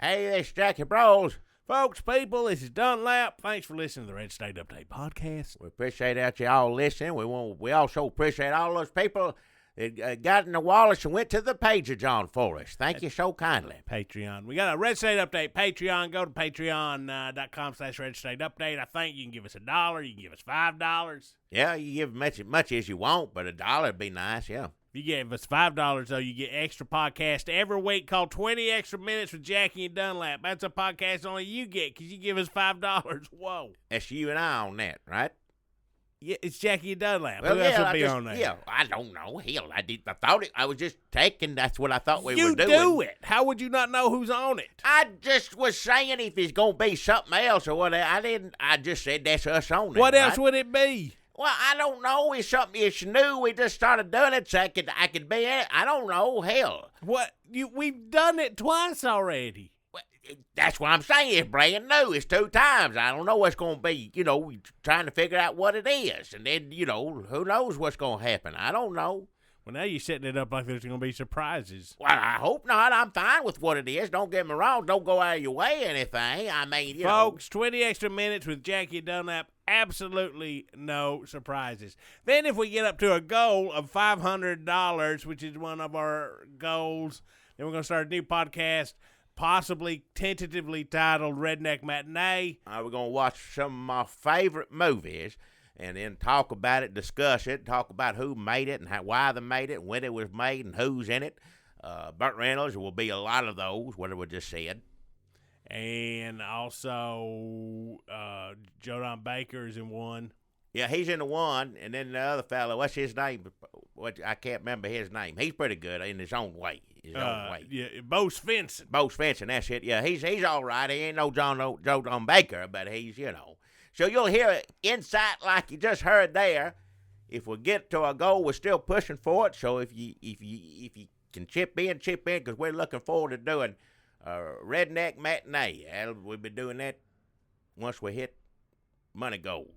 Hey, this is Jackie Bros. Folks, people, this is Dunlap. Thanks for listening to the Red State Update podcast. We appreciate that you all listening. We also appreciate all those people that got in the wallets and went to the page of John for us. Thank you so kindly. Patreon. We got a Red State Update Patreon. Go to patreon.com/Red State Update. I think you can give us $1. You can give us $5. Yeah, you give as much as you want, but $1 would be nice, yeah. If you give us $5, though, you get extra podcast every week called 20 Extra Minutes with Jackie and Dunlap. That's a podcast only you get because you give us $5. Whoa. That's you and I on that, right? Yeah, it's Jackie and Dunlap. Well, Who else would be on there? Yeah, I don't know. Hell, I was just taking, that's what I thought we were doing. You do it. How would you not know who's on it? I just was saying if it's going to be something else or whatever. I just said that's us on it. What else would it be? Well, I don't know. It's something it's new. We just started doing it, so I could be in it. I don't know. Hell. What? We've done it twice already. Well, that's what I'm saying. It's brand new. It's 2 times. I don't know what's going to be. We trying to figure out what it is. And then, who knows what's going to happen. I don't know. Well, now you're setting it up like there's going to be surprises. Well, I hope not. I'm fine with what it is. Don't get me wrong. Don't go out of your way or anything. I mean, Folks, 20 Extra Minutes with Jackie Dunlap. Absolutely no surprises. Then if we get up to a goal of $500, which is one of our goals, then we're going to start a new podcast, possibly tentatively titled Redneck Matinee. We're going to watch some of my favorite movies and then talk about it, discuss it, talk about who made it and why they made it, when it was made, and who's in it. Burt Reynolds will be a lot of those, what we just said. And also, Joe Don Baker is in one. Yeah, he's in the one, and then the other fellow, what's his name? I can't remember his name. He's pretty good in his own way. Yeah, Bo Svensson. Bo Svensson, that's it. Yeah, he's all right. He ain't no Joe Don Baker, but he's, So you'll hear insight like you just heard there. If we get to our goal, we're still pushing for it. So if you can chip in, because we're looking forward to doing Redneck Matinee. We'll be doing that once we hit money goal.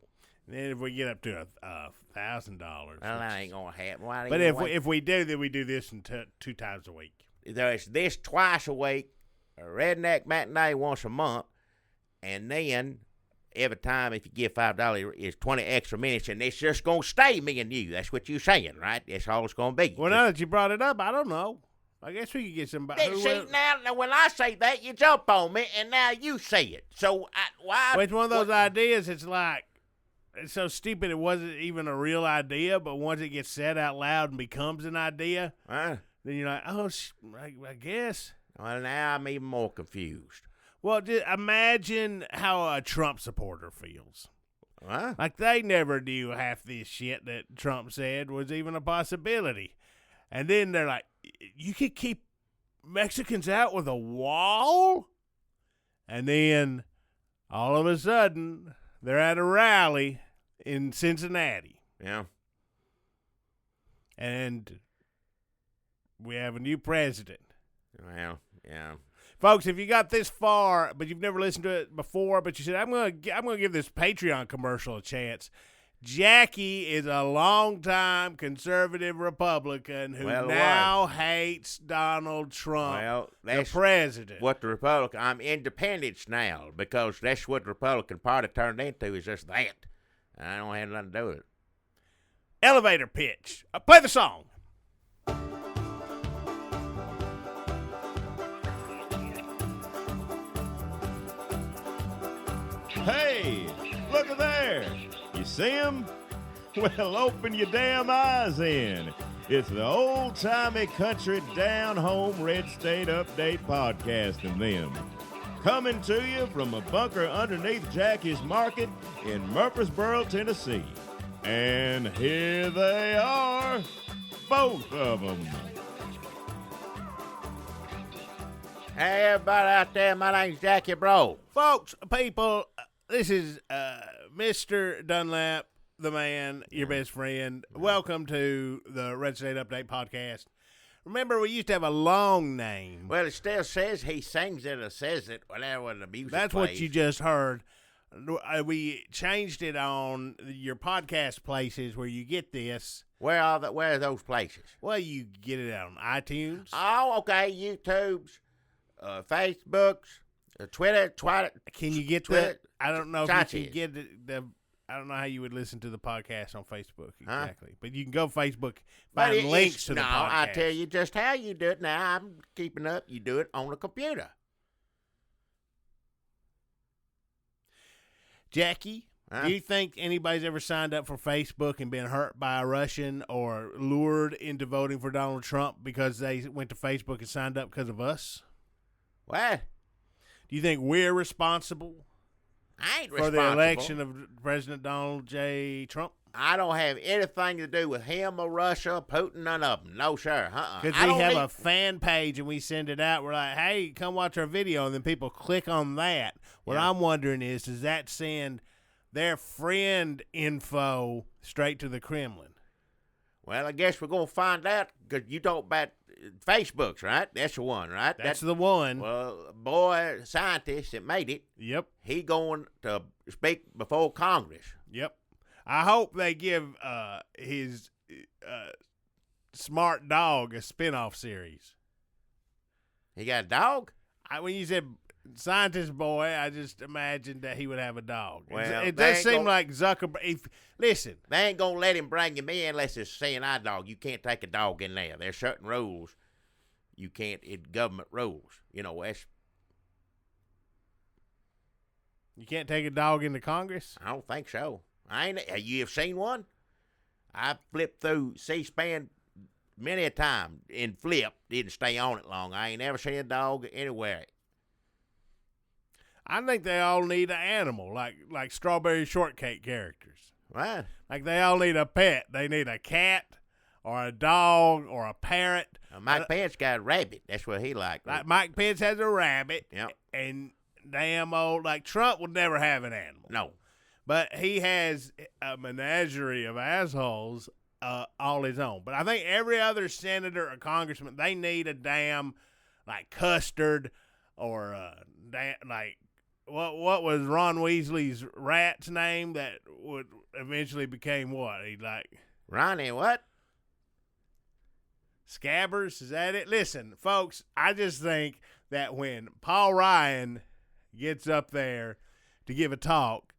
And then if we get up to $1,000, well, that ain't gonna happen. But if we do, then we do this 2 times a week. There's this twice a week, a Redneck Matinee once a month, and then every time if you give $5 is 20 extra minutes, and it's just gonna stay me and you. That's what you're saying, right? That's all it's gonna be. Well, now that you brought it up, I don't know. I guess we could get somebody. See, now when I say that, you jump on me, and now you say it. So why? Well, it's one of those ideas. It's like it's so stupid it wasn't even a real idea, but once it gets said out loud and becomes an idea, then you're like, oh, I guess. Well, now I'm even more confused. Well, just imagine how a Trump supporter feels. Huh? Like they never knew half this shit that Trump said was even a possibility. And then they're like, you could keep Mexicans out with a wall? And then all of a sudden, they're at a rally in Cincinnati. Yeah. And we have a new president. Well, yeah. Folks, if you got this far, but you've never listened to it before, but you said, I'm gonna give this Patreon commercial a chance. Jackie is a longtime conservative Republican who now hates Donald Trump, the president. What the Republican, I'm independent now because that's what the Republican Party turned into is just that. I don't have nothing to do with it. Elevator pitch. Play the song. Hey, look at there. You see him? Well, open your damn eyes in. It's the old-timey country down-home Red State Update podcast and them. Coming to you from a bunker underneath Jackie's Market in Murfreesboro, Tennessee. And here they are, both of them. Hey, everybody out there, my name's Jackie Bro. Folks, people, this is Mr. Dunlap, the man, your best friend. Welcome to the Red State Update podcast. Remember, we used to have a long name. Well, it still says he sings it or says it, whatever the music That's plays. what you just heard. We changed it on your podcast places where you get this. Where are those places? Well, you get it on iTunes. Oh, okay, YouTube's. Facebooks, Twitter. Can you get Twitter, that? I don't know if Sanchez. you can get the I don't know how you would listen to the podcast on Facebook exactly, but you can go Facebook, find links to the podcast. I tell you just how you do it. Now I'm keeping up. You do it on the computer. Jackie, do you think anybody's ever signed up for Facebook and been hurt by a Russian or lured into voting for Donald Trump because they went to Facebook and signed up because of us? What? Do you think we're responsible? I ain't for responsible. the election of President Donald J. Trump? I don't have anything to do with him or Russia, Putin, none of them. No, sir. Because we have a fan page and we send it out. We're like, hey, come watch our video. And then people click on that. What I'm wondering is, does that send their friend info straight to the Kremlin? Well, I guess we're going to find out because you talk about Facebook's, right? That's the one, right? That's the one. Well, boy, scientist that made it. Yep. He going to speak before Congress. Yep. I hope they give his smart dog a spinoff series. He got a dog? When you said scientist boy, I just imagined that he would have a dog. Well, it does seem like Zuckerberg. Listen, they ain't gonna let him bring him in unless it's a CNI dog. You can't take a dog in there. There's certain rules. You can't. It's government rules. You know, you can't take a dog into Congress. I don't think so. You have seen one? I flipped through C-SPAN many a time and flipped. Didn't stay on it long. I ain't never seen a dog anywhere. I think they all need an animal, like Strawberry Shortcake characters. Right. Like they all need a pet. They need a cat or a dog or a parrot. Mike Pence got a rabbit. That's what he liked. Like Mike Pence has a rabbit. Yep. And damn old, like Trump would never have an animal. No. But he has a menagerie of assholes all his own. But I think every other senator or congressman, they need a damn, like, custard or like, what was Ron Weasley's rat's name that would eventually became what? He like Ronnie what? Scabbers? Is that it? Listen, folks, I just think that when Paul Ryan gets up there to give a talk,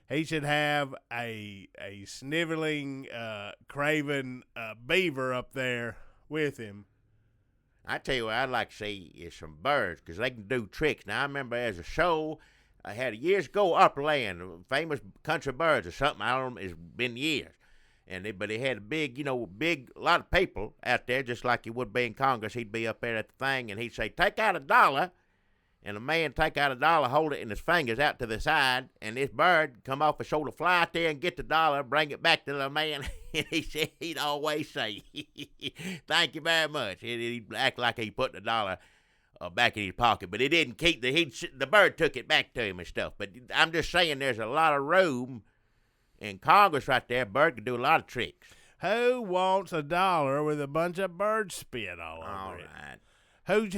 he should have a sniveling, craven beaver up there with him. I tell you what I'd like to see is some birds because they can do tricks. Now, I remember there's a show I had years ago, Upland, famous country birds or something. I don't know. It's been years. But he had a big, a lot of people out there, just like he would be in Congress. He'd be up there at the thing, and he'd say, take out $1. And the man take out $1, hold it in his fingers out to the side, and this bird come off his shoulder, fly out there and get the $1, bring it back to the man. And he said he'd always say, thank you very much. He'd act like he put the $1 back in his pocket, but he didn't keep the bird took it back to him and stuff. But I'm just saying there's a lot of room in Congress right there. Bird can do a lot of tricks. Who wants $1 with a bunch of bird spit all over it? Right. Who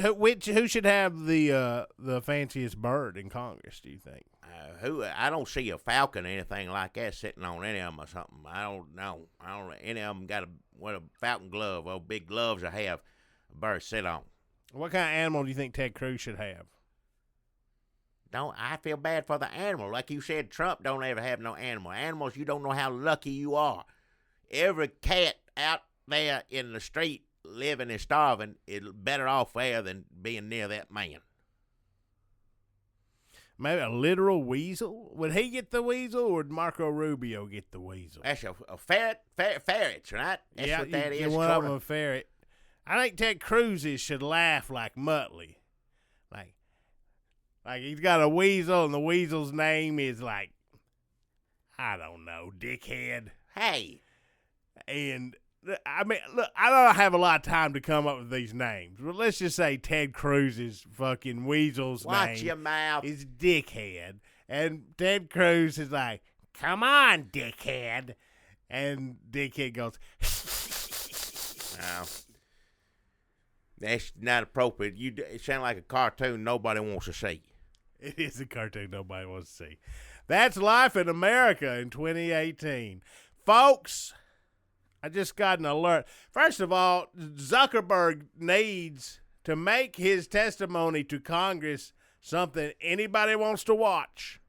should have the fanciest bird in Congress, do you think? I don't see a falcon or anything like that sitting on any of them or something. I don't know. Any of them got a falcon glove or big gloves to have a bird sit on. What kind of animal do you think Ted Cruz should have? I feel bad for the animal. Like you said, Trump don't ever have no animal. Animals, you don't know how lucky you are. Every cat out there in the street living and starving is better off there than being near that man. Maybe a literal weasel? Would he get the weasel, or would Marco Rubio get the weasel? That's a ferret. Ferrets, right? That's what that is. One of them a ferret. I think Ted Cruz's should laugh like Muttley. Like he's got a weasel, and the weasel's name is like, I don't know, Dickhead. Hey. And I mean, look, I don't have a lot of time to come up with these names, but let's just say Ted Cruz's fucking weasel's Watch name your mouth. is Dickhead. And Ted Cruz is like, come on, Dickhead. And Dickhead goes, no. That's not appropriate. It sounds like a cartoon nobody wants to see. It is a cartoon nobody wants to see. That's life in America in 2018. Folks, I just got an alert. First of all, Zuckerberg needs to make his testimony to Congress something anybody wants to watch.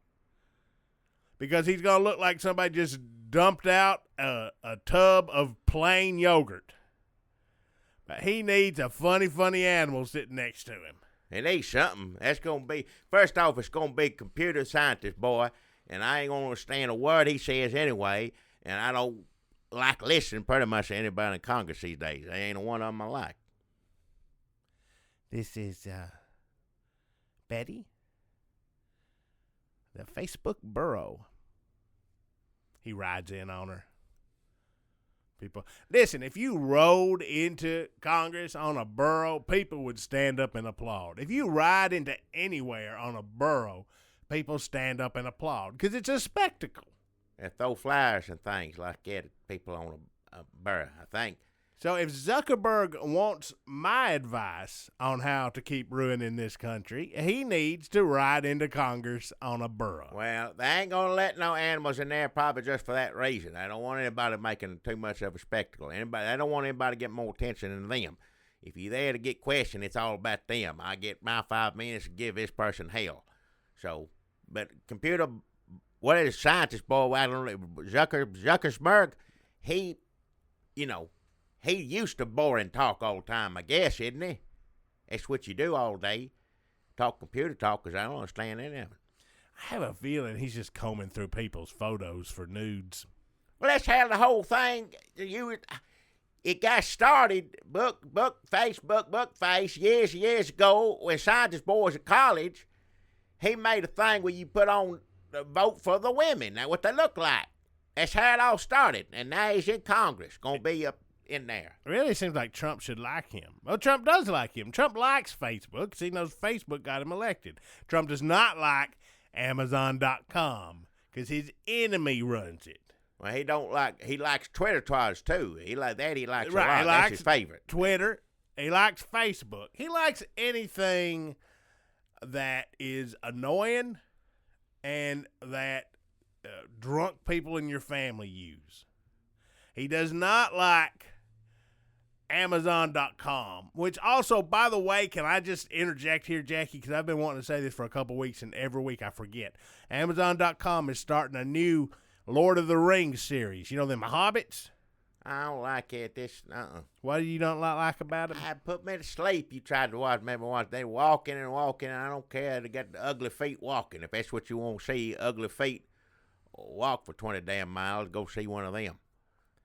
Because he's going to look like somebody just dumped out a tub of plain yogurt. But he needs a funny animal sitting next to him. It needs something. That's going to be, first off, it's going to be computer scientist, boy, and I ain't going to understand a word he says anyway, and I don't like listening pretty much to anybody in Congress these days. There ain't a one of them I like. This is Betty, the Facebook burro. He rides in on her. People, listen, if you rode into Congress on a burro, people would stand up and applaud. If you ride into anywhere on a burro, people stand up and applaud because it's a spectacle. They throw flyers and things like that at people on a burro, I think. So if Zuckerberg wants my advice on how to keep ruining this country, he needs to ride into Congress on a burro. Well, they ain't going to let no animals in there probably just for that reason. They don't want anybody making too much of a spectacle. They don't want anybody to get more attention than them. If you're there to get questioned, it's all about them. I get my 5 minutes to give this person hell. So, but computer, what is scientist boy, I don't know, Zuckerberg, he used to boring talk all the time, I guess, isn't he? That's what you do all day. Talk computer talk, because I don't understand any of it. I have a feeling he's just combing through people's photos for nudes. Well, that's how the whole thing, it got started, Facebook years ago, when scientist boys at college, he made a thing where you put on the vote for the women. That's what they look like. That's how it all started. And now he's in Congress, going to be up in there. It really seems like Trump should like him. Well, Trump does like him. Trump likes Facebook because he knows Facebook got him elected. Trump does not like Amazon.com because his enemy runs it. Well, he likes Twitter twice too. He likes a lot. He That's likes his favorite. Twitter. He likes Facebook. He likes anything that is annoying and that drunk people in your family use. He does not like Amazon.com, which also, by the way, can I just interject here, Jackie, because I've been wanting to say this for a couple weeks, and every week I forget. Amazon.com is starting a new Lord of the Rings series. You know them Hobbits? I don't like it. What do you not like about it? I put me to sleep. You tried to watch, maybe once. They walking, and I don't care. They got the ugly feet walking. If that's what you want to see, ugly feet walk for 20 damn miles, go see one of them.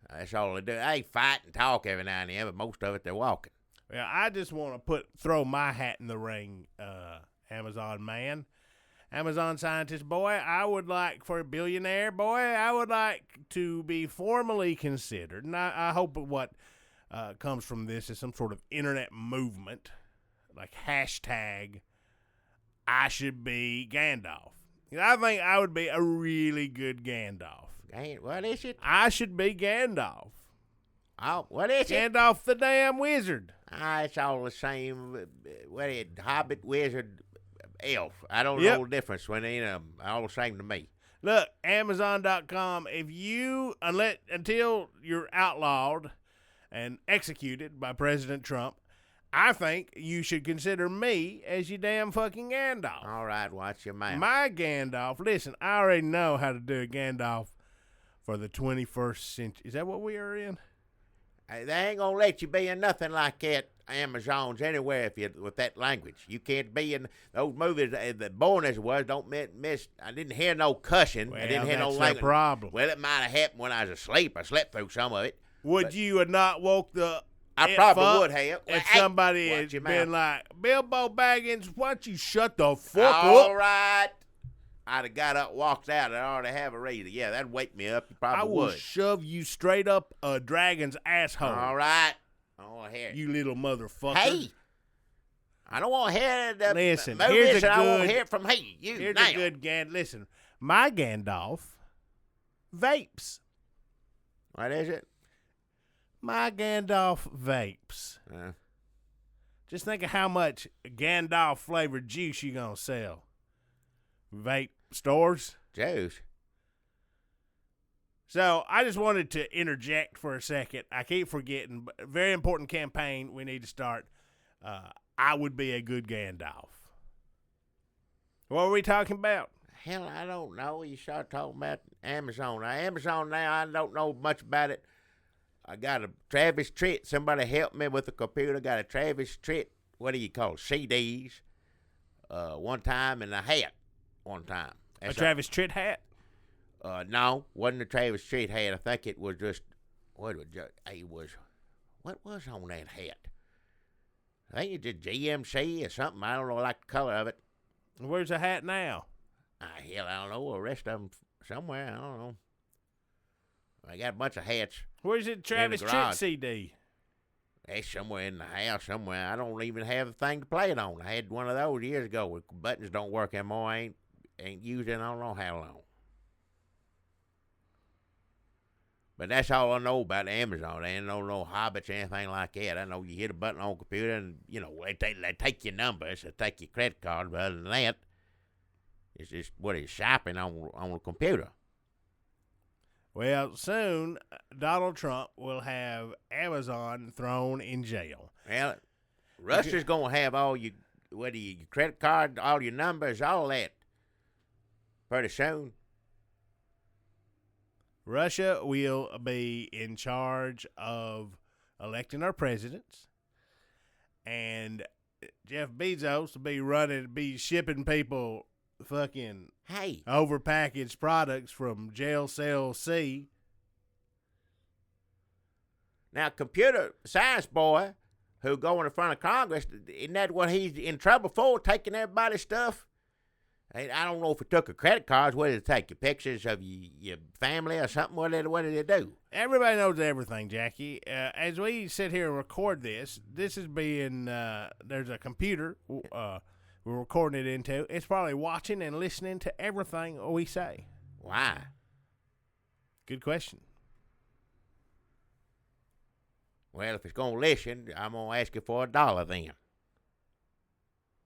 That's all they do. They fight and talk every now and then, but most of it they're walking. Well, I just want to throw my hat in the ring, Amazon man. Amazon scientist boy, I would like, for a billionaire boy, I would like to be formally considered, and I hope what comes from this is some sort of internet movement, like hashtag I should be Gandalf. I think I would be a really good Gandalf. What is it? I should be Gandalf. Oh, what is it? Gandalf the damn wizard. It's all the same. What is it? Hobbit, wizard, elf. I don't know the difference when all the same to me. Look, Amazon.com, until you're outlawed and executed by President Trump, I think you should consider me as your damn fucking Gandalf. All right, watch your mouth. My Gandalf. Listen, I already know how to do a Gandalf for the 21st century. Is that what we are in? They ain't gonna let you be in nothing like that, Amazons, anywhere if you with that language. You can't be in those movies. The born as it was, don't miss. I didn't hear no cussing. Well, I didn't hear no that's language. the problem. Well, it might have happened when I was asleep. I slept through some of it. Would you have not woke the? I probably would have. If somebody had been like, Bilbo Baggins, why don't you shut the fuck up? All right. I'd have got up, walked out, and I already have a reason. Yeah, that'd wake me up. You probably I will would. shove you straight up a dragon's asshole. All right. I don't want to hear it. You little motherfucker. Hey. I don't want to hear the Listen, movies, here's a and I good, want to hear it from you. Here's now. a good Gandalf. Listen, my Gandalf vapes. What is it? My Gandalf vapes. Just think of how much Gandalf flavored juice you gonna sell. Vape stores. Juice. So I just wanted to interject for a second. I keep forgetting, but very important campaign we need to start. I would be a good Gandalf. What were we talking about? Hell, I don't know. You start talking about Amazon. Now, Amazon now, I don't know much about it. I got a Travis Tritt. Somebody helped me with the computer. Got a Travis Tritt, what do you call it, CDs, one time, and a hat one time. A Travis Tritt hat? No, wasn't a Travis Tritt hat. I think it was just, what was on that hat? I think it's just GMC or something. I don't know, like the color of it. Where's the hat now? Hell, I don't know. The rest of them somewhere. I don't know. I got a bunch of hats. Where's the Travis Tritt CD? It's somewhere in the house somewhere. I don't even have a thing to play it on. I had one of those years ago where buttons don't work anymore. I ain't used it I don't know how long. But that's all I know about Amazon. I don't know no hobbits or anything like that. I know you hit a button on a computer and, they take your numbers, they take your credit card, but other than that, it's just what is shopping on a computer. Well, soon Donald Trump will have Amazon thrown in jail. Well, Russia's going to have all your credit card, all your numbers, all that pretty soon. Russia will be in charge of electing our presidents, and Jeff Bezos will be shipping people fucking overpackaged products from jail cell C. Now, computer science boy who go in front of Congress, isn't that what he's in trouble for, taking everybody's stuff? I don't know if it took a credit card. What did it take? Your pictures of your family or something? What did it do? Everybody knows everything, Jackie. As we sit here and record this is being, there's a computer we're recording it into. It's probably watching and listening to everything we say. Why? Good question. Well, if it's going to listen, I'm going to ask you for $1 then.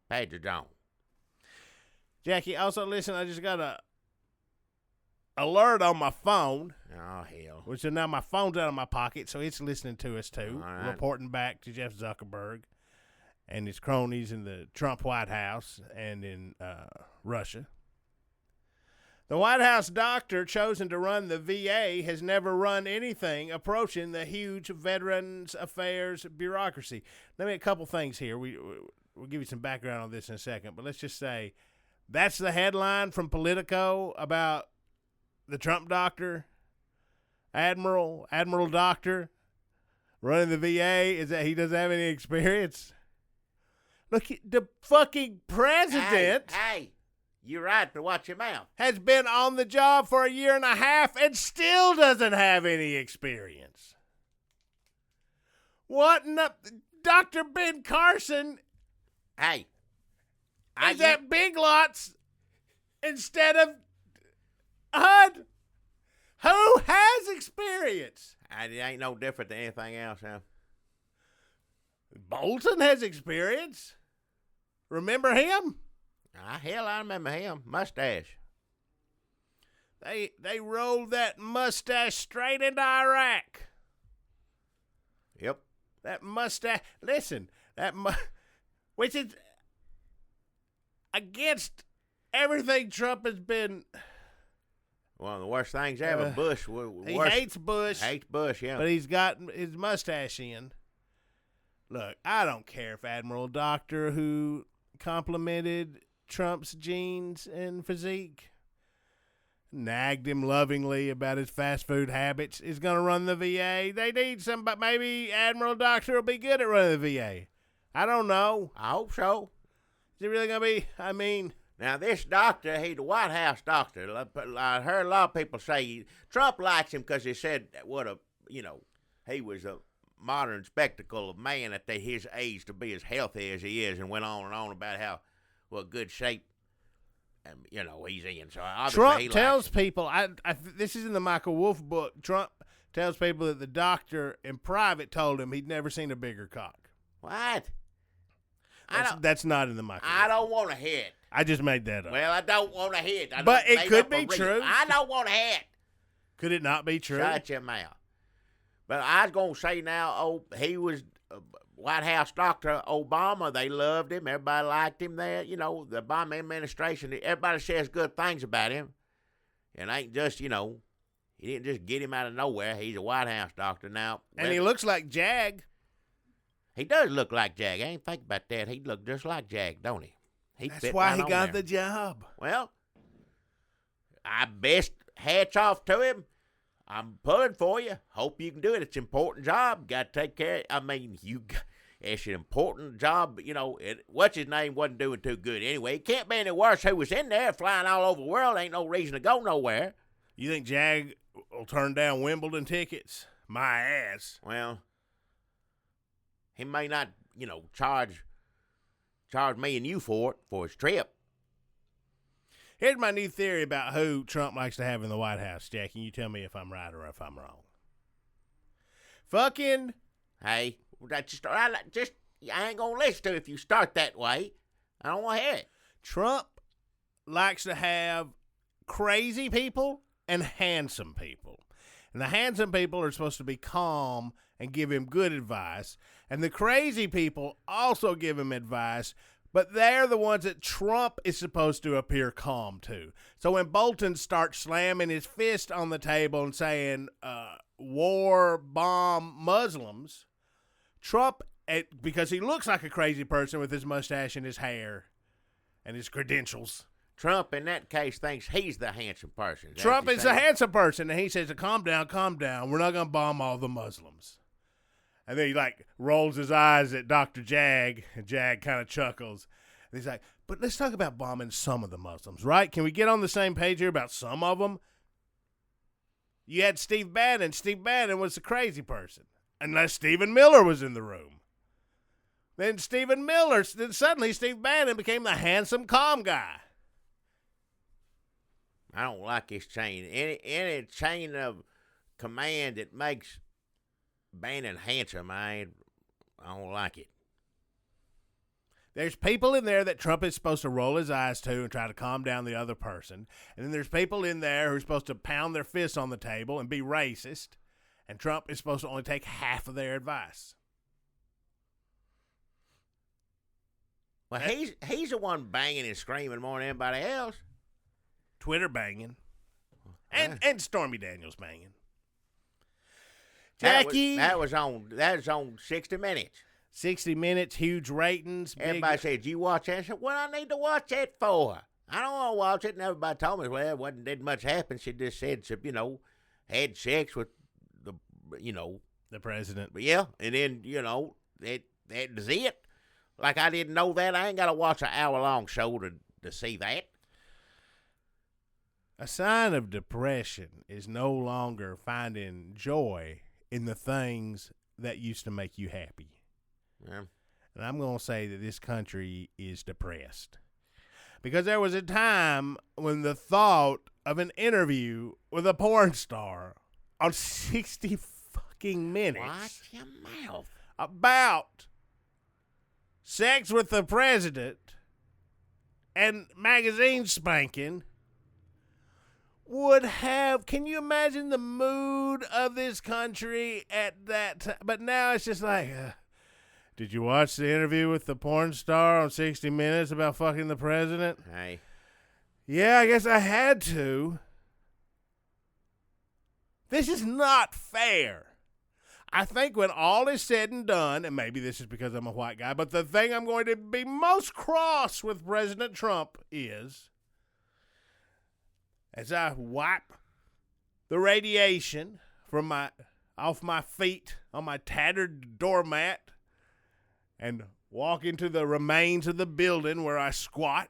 Pager John. Jackie, also listen, I just got a alert on my phone. Oh, hell. Which is now my phone's out of my pocket, so it's listening to us too. All right. Reporting back to Jeff Zuckerberg and his cronies in the Trump White House and in Russia. The White House doctor chosen to run the VA has never run anything approaching the huge Veterans Affairs bureaucracy. Let me a couple things here. We'll give you some background on this in a second, but let's just say that's the headline from Politico about the Trump doctor, Admiral Doctor, running the VA, is that he doesn't have any experience. Look, the fucking president. Hey, you're right to watch your mouth. Has been on the job for a year and a half and still doesn't have any experience. What in the... Dr. Ben Carson... Hey. Is at Big Lots instead of HUD? Who has experience? It ain't no different than anything else, huh? Bolton has experience. Remember him? Hell, I remember him. Mustache. They rolled that mustache straight into Iraq. Yep. That mustache. Listen, which is against everything Trump has been. One of the worst things ever. Bush. He hates Bush. Hates Bush, yeah. But he's got his mustache in. Look, I don't care if Admiral Doctor, who complimented Trump's genes and physique, nagged him lovingly about his fast food habits, is going to run the VA. They need somebody. Maybe Admiral Doctor will be good at running the VA. I don't know. I hope so. Is it really going to be? I mean... Now, this doctor, he's the White House doctor. I heard a lot of people say Trump likes him because he said he was a modern spectacle of man at his age to be as healthy as he is, and went on and on about what good shape he's in. So Trump tells people, this is in the Michael Wolff book, Trump tells people that the doctor in private told him he'd never seen a bigger cock. What? That's not in the Michael Wolff. I don't want to hear it. I just made that up. Well, I don't want to hear it. But it could be true. I don't want to hear it. Could it not be true? Shut your mouth. But I was going to say now, he was White House Dr. Obama, they loved him. Everybody liked him there. You know, the Obama administration, everybody says good things about him. And ain't just, you know, he didn't just get him out of nowhere. He's a White House doctor now. And he looks like Jag. He does look like Jag. I ain't think about that. He look just like Jag, don't he? That's why he got the job. Well, I best hats off to him. I'm pulling for you. Hope you can do it. It's an important job. Got to take care. I mean, it's an important job. You know, what's his name wasn't doing too good anyway. It can't be any worse. Who was in there flying all over the world? Ain't no reason to go nowhere. You think Jag will turn down Wimbledon tickets? My ass. Well, he may not, you know, charge me and you for his trip. Here's my new theory about who Trump likes to have in the White House, Jackie. You tell me if I'm right or if I'm wrong. Fucking. Hey, I ain't gonna listen to it if you start that way. I don't want to hear it. Trump likes to have crazy people and handsome people. And the handsome people are supposed to be calm and give him good advice. And the crazy people also give him advice, but they're the ones that Trump is supposed to appear calm to. So when Bolton starts slamming his fist on the table and saying, war, bomb, Muslims, Trump, because he looks like a crazy person with his mustache and his hair and his credentials. Trump, in that case, thinks he's the handsome person. Trump is the handsome person, and he says, calm down. We're not going to bomb all the Muslims. And then he, like, rolls his eyes at Dr. Jag, and Jag kind of chuckles. And he's like, but let's talk about bombing some of the Muslims, right? Can we get on the same page here about some of them? You had Steve Bannon. Steve Bannon was the crazy person, unless Stephen Miller was in the room. Then suddenly Steve Bannon became the handsome, calm guy. I don't like his chain. Any chain of command that makes Bannon handsome, I don't like it. There's people in there that Trump is supposed to roll his eyes to and try to calm down the other person. And then there's people in there who are supposed to pound their fists on the table and be racist. And Trump is supposed to only take half of their advice. Well, he's the one banging and screaming more than anybody else. Twitter banging. And Stormy Daniels banging. Jackie. That was on 60 Minutes. 60 Minutes, huge ratings. Everybody said, you watch that? I said, what I need to watch that for? I don't want to watch it. And everybody told me, well, it didn't much happen. She just said, you know, had sex with the president. But yeah, and then, you know, that was it. Like, I didn't know that. I ain't got to watch an hour-long show to see that. A sign of depression is no longer finding joy in the things that used to make you happy. Yeah. And I'm going to say that this country is depressed. Because there was a time when the thought of an interview with a porn star on 60 fucking Minutes. Watch your mouth. About sex with the president and magazine spanking would have, can you imagine the mood of this country at that time? But now it's just like, did you watch the interview with the porn star on 60 Minutes about fucking the president? Hey. Yeah, I guess I had to. This is not fair. I think when all is said and done, and maybe this is because I'm a white guy, but the thing I'm going to be most cross with President Trump is, as I wipe the radiation from off my feet on my tattered doormat and walk into the remains of the building where I squat,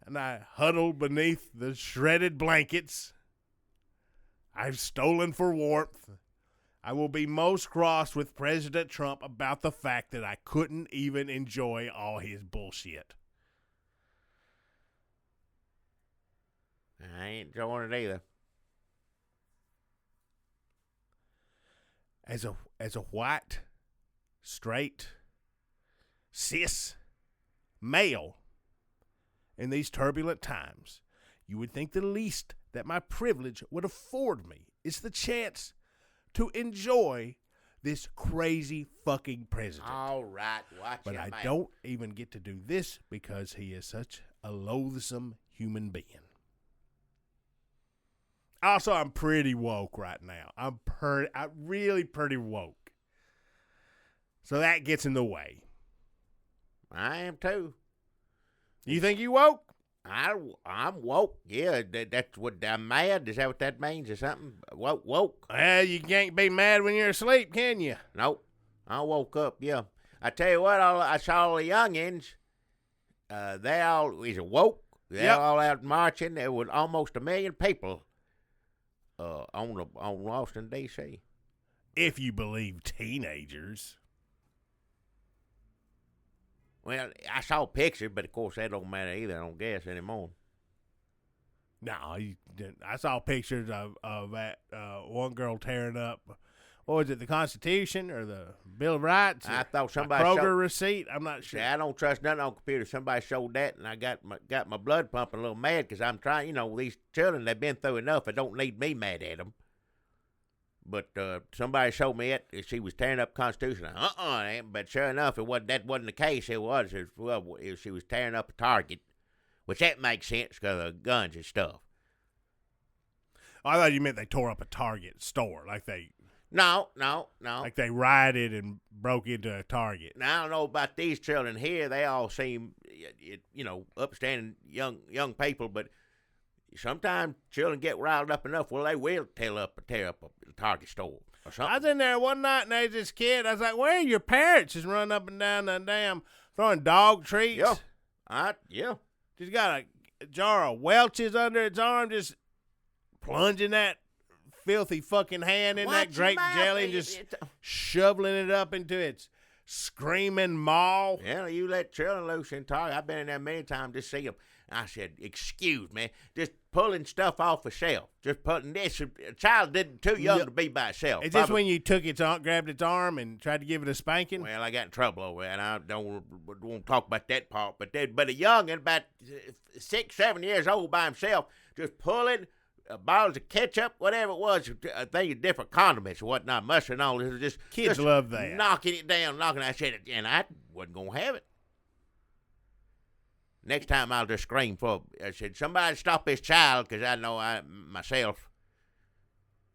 and I huddle beneath the shredded blankets I've stolen for warmth, I will be most cross with President Trump about the fact that I couldn't even enjoy all his bullshit. I ain't enjoying it either. As a white, straight, cis male in these turbulent times, you would think the least that my privilege would afford me is the chance to enjoy this crazy fucking president. All right, watch But your I mouth. don't even get to do this because he is such a loathsome human being. Also, I'm pretty woke right now. I'm really pretty woke. So that gets in the way. I am too. You think you woke? I'm woke. Yeah, that's what I'm mad. Is that what that means or something? Woke. Well, you can't be mad when you're asleep, can you? Nope. I woke up. Yeah. I tell you what. I saw all the youngins. They all is woke. They're all out marching. There was almost 1 million people. On Washington D.C. If you believe teenagers. Well, I saw pictures, but of course that don't matter either. I don't guess anymore. No, I saw pictures of that one girl tearing up. What was it, the Constitution or the Bill of Rights? I thought somebody Kroger receipt. I'm not sure. See, I don't trust nothing on computer. Somebody showed that, and I got my blood pumping a little mad because I'm trying. You know, these children, they've been through enough. It don't need me mad at them. But somebody showed me it. She was tearing up the Constitution. But sure enough, that wasn't the case. She was tearing up a Target, which that makes sense because of guns and stuff. I thought you meant they tore up a Target store, like they. No. Like they rioted and broke into a Target. Now, I don't know about these children here. They all seem, upstanding young people, but sometimes children get riled up enough, well, they will tear up a Target store or something. I was in there one night and there's this kid. I was like, where are your parents? Just running up and down the damn, throwing dog treats. Yeah. Just got a jar of Welch's under its arm, just plunging that filthy fucking hand in that grape jelly and just shoveling it up into its screaming maw. Yeah, you let children loose in Target. I've been in there many times to see them. I said, excuse me, just pulling stuff off the shelf. Just putting this. A child too young to be by itself. Is this when you grabbed its arm and tried to give it a spanking? Well, I got in trouble over it, and I don't want to talk about that part. But a youngin', about 6, 7 years old by himself, just pulling bottles of ketchup, whatever it was, a thing of different condiments and whatnot, mustard and all this. Kids love that. Knocking it down, I said it, and I wasn't going to have it. Next time I'll just scream for it. I said, somebody stop this child, because I know myself,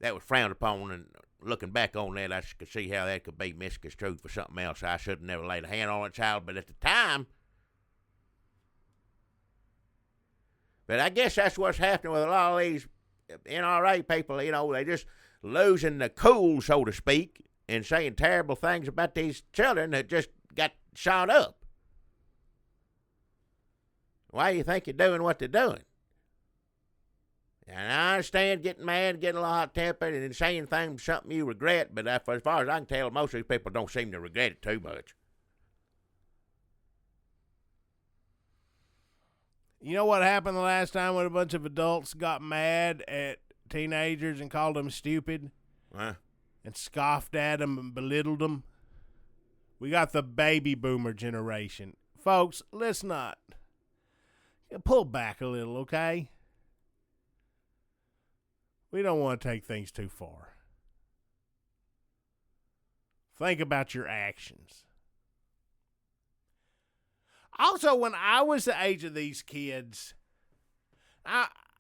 that was frowned upon, and looking back on that, I could see how that could be misconstrued for something else. I should have never laid a hand on a child, but at the time, but I guess that's what's happening with a lot of these NRA people. They just losing the cool, so to speak, and saying terrible things about these children that just got shot up. Why do you think you're doing what they're doing? And I understand getting mad, getting a little hot-tempered, and saying things, something you regret, but as far as I can tell, most of these people don't seem to regret it too much. You know what happened the last time when a bunch of adults got mad at teenagers and called them stupid? Huh? And scoffed at them and belittled them? We got the baby boomer generation. Folks, let's not. Pull back a little, okay? We don't want to take things too far. Think about your actions. Also, when I was the age of these kids,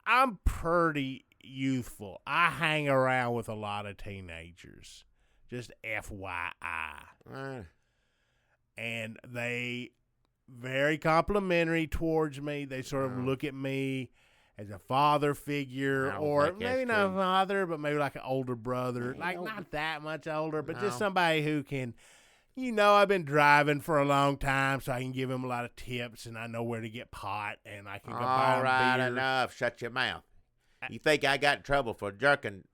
I'm pretty youthful. I hang around with a lot of teenagers. Just FYI. And they very complimentary towards me. They sort of look at me as a father figure, or maybe not a father, but maybe like an older brother. Not that much older, but just somebody who can, I've been driving for a long time, so I can give him a lot of tips, and I know where to get pot, and I can go buy him beer. All right, enough. Shut your mouth. You think I got in trouble for jerking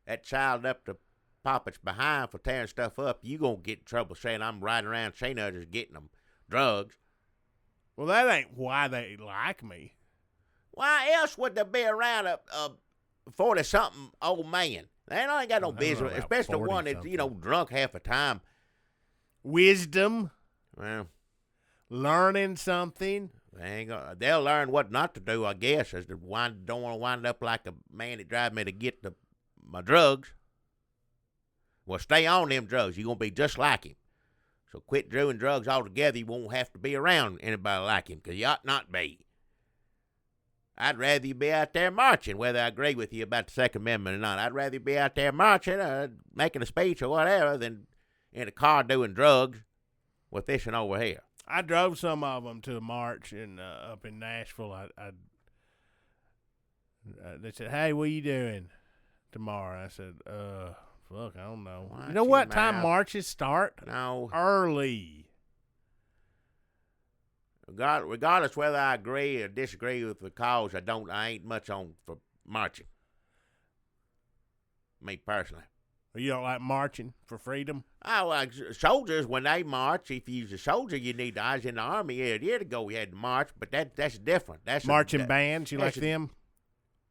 that child up to Papa's behind for tearing stuff up? You gonna get in trouble saying I'm riding around saying others getting them drugs. Well, that ain't why they like me. Why else would there be around a 40-something old man? They ain't got no business, especially the one that's, drunk half the time. Wisdom. Well, learning something. They'll learn what not to do, I guess, as don't want to wind up like a man that drives me to get my drugs. Well, stay on them drugs. You're going to be just like him. So quit doing drugs altogether. You won't have to be around anybody like him, because you ought not be. I'd rather you be out there marching, whether I agree with you about the Second Amendment or not. I'd rather you be out there marching or making a speech or whatever than in a car doing drugs with this and over here. I drove some of them to a march up in Nashville. They said, "Hey, what are you doing tomorrow?" I said, fuck, I don't know. Watch You know what your time mouth. marches start? No. Early. Regardless whether I agree or disagree with the cause, I ain't much on for marching. Me personally. You don't like marching for freedom? Oh, like soldiers, when they march, if you're a soldier, you need to. I was in the Army a year ago, we had to march, but that's different. That's Marching bands, you like that's them?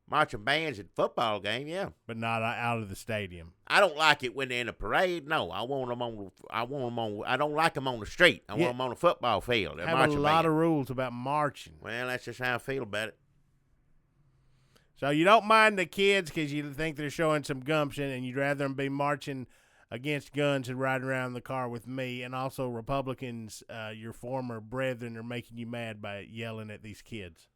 Marching bands at football game, yeah. But not out of the stadium. I don't like it when they're in a parade. No, I want them on. I don't like them on the street. I want them on the football field. Have a lot of rules about marching. Well, that's just how I feel about it. So you don't mind the kids because you think they're showing some gumption, and you'd rather them be marching against guns and riding around in the car with me. And also Republicans, your former brethren, are making you mad by yelling at these kids.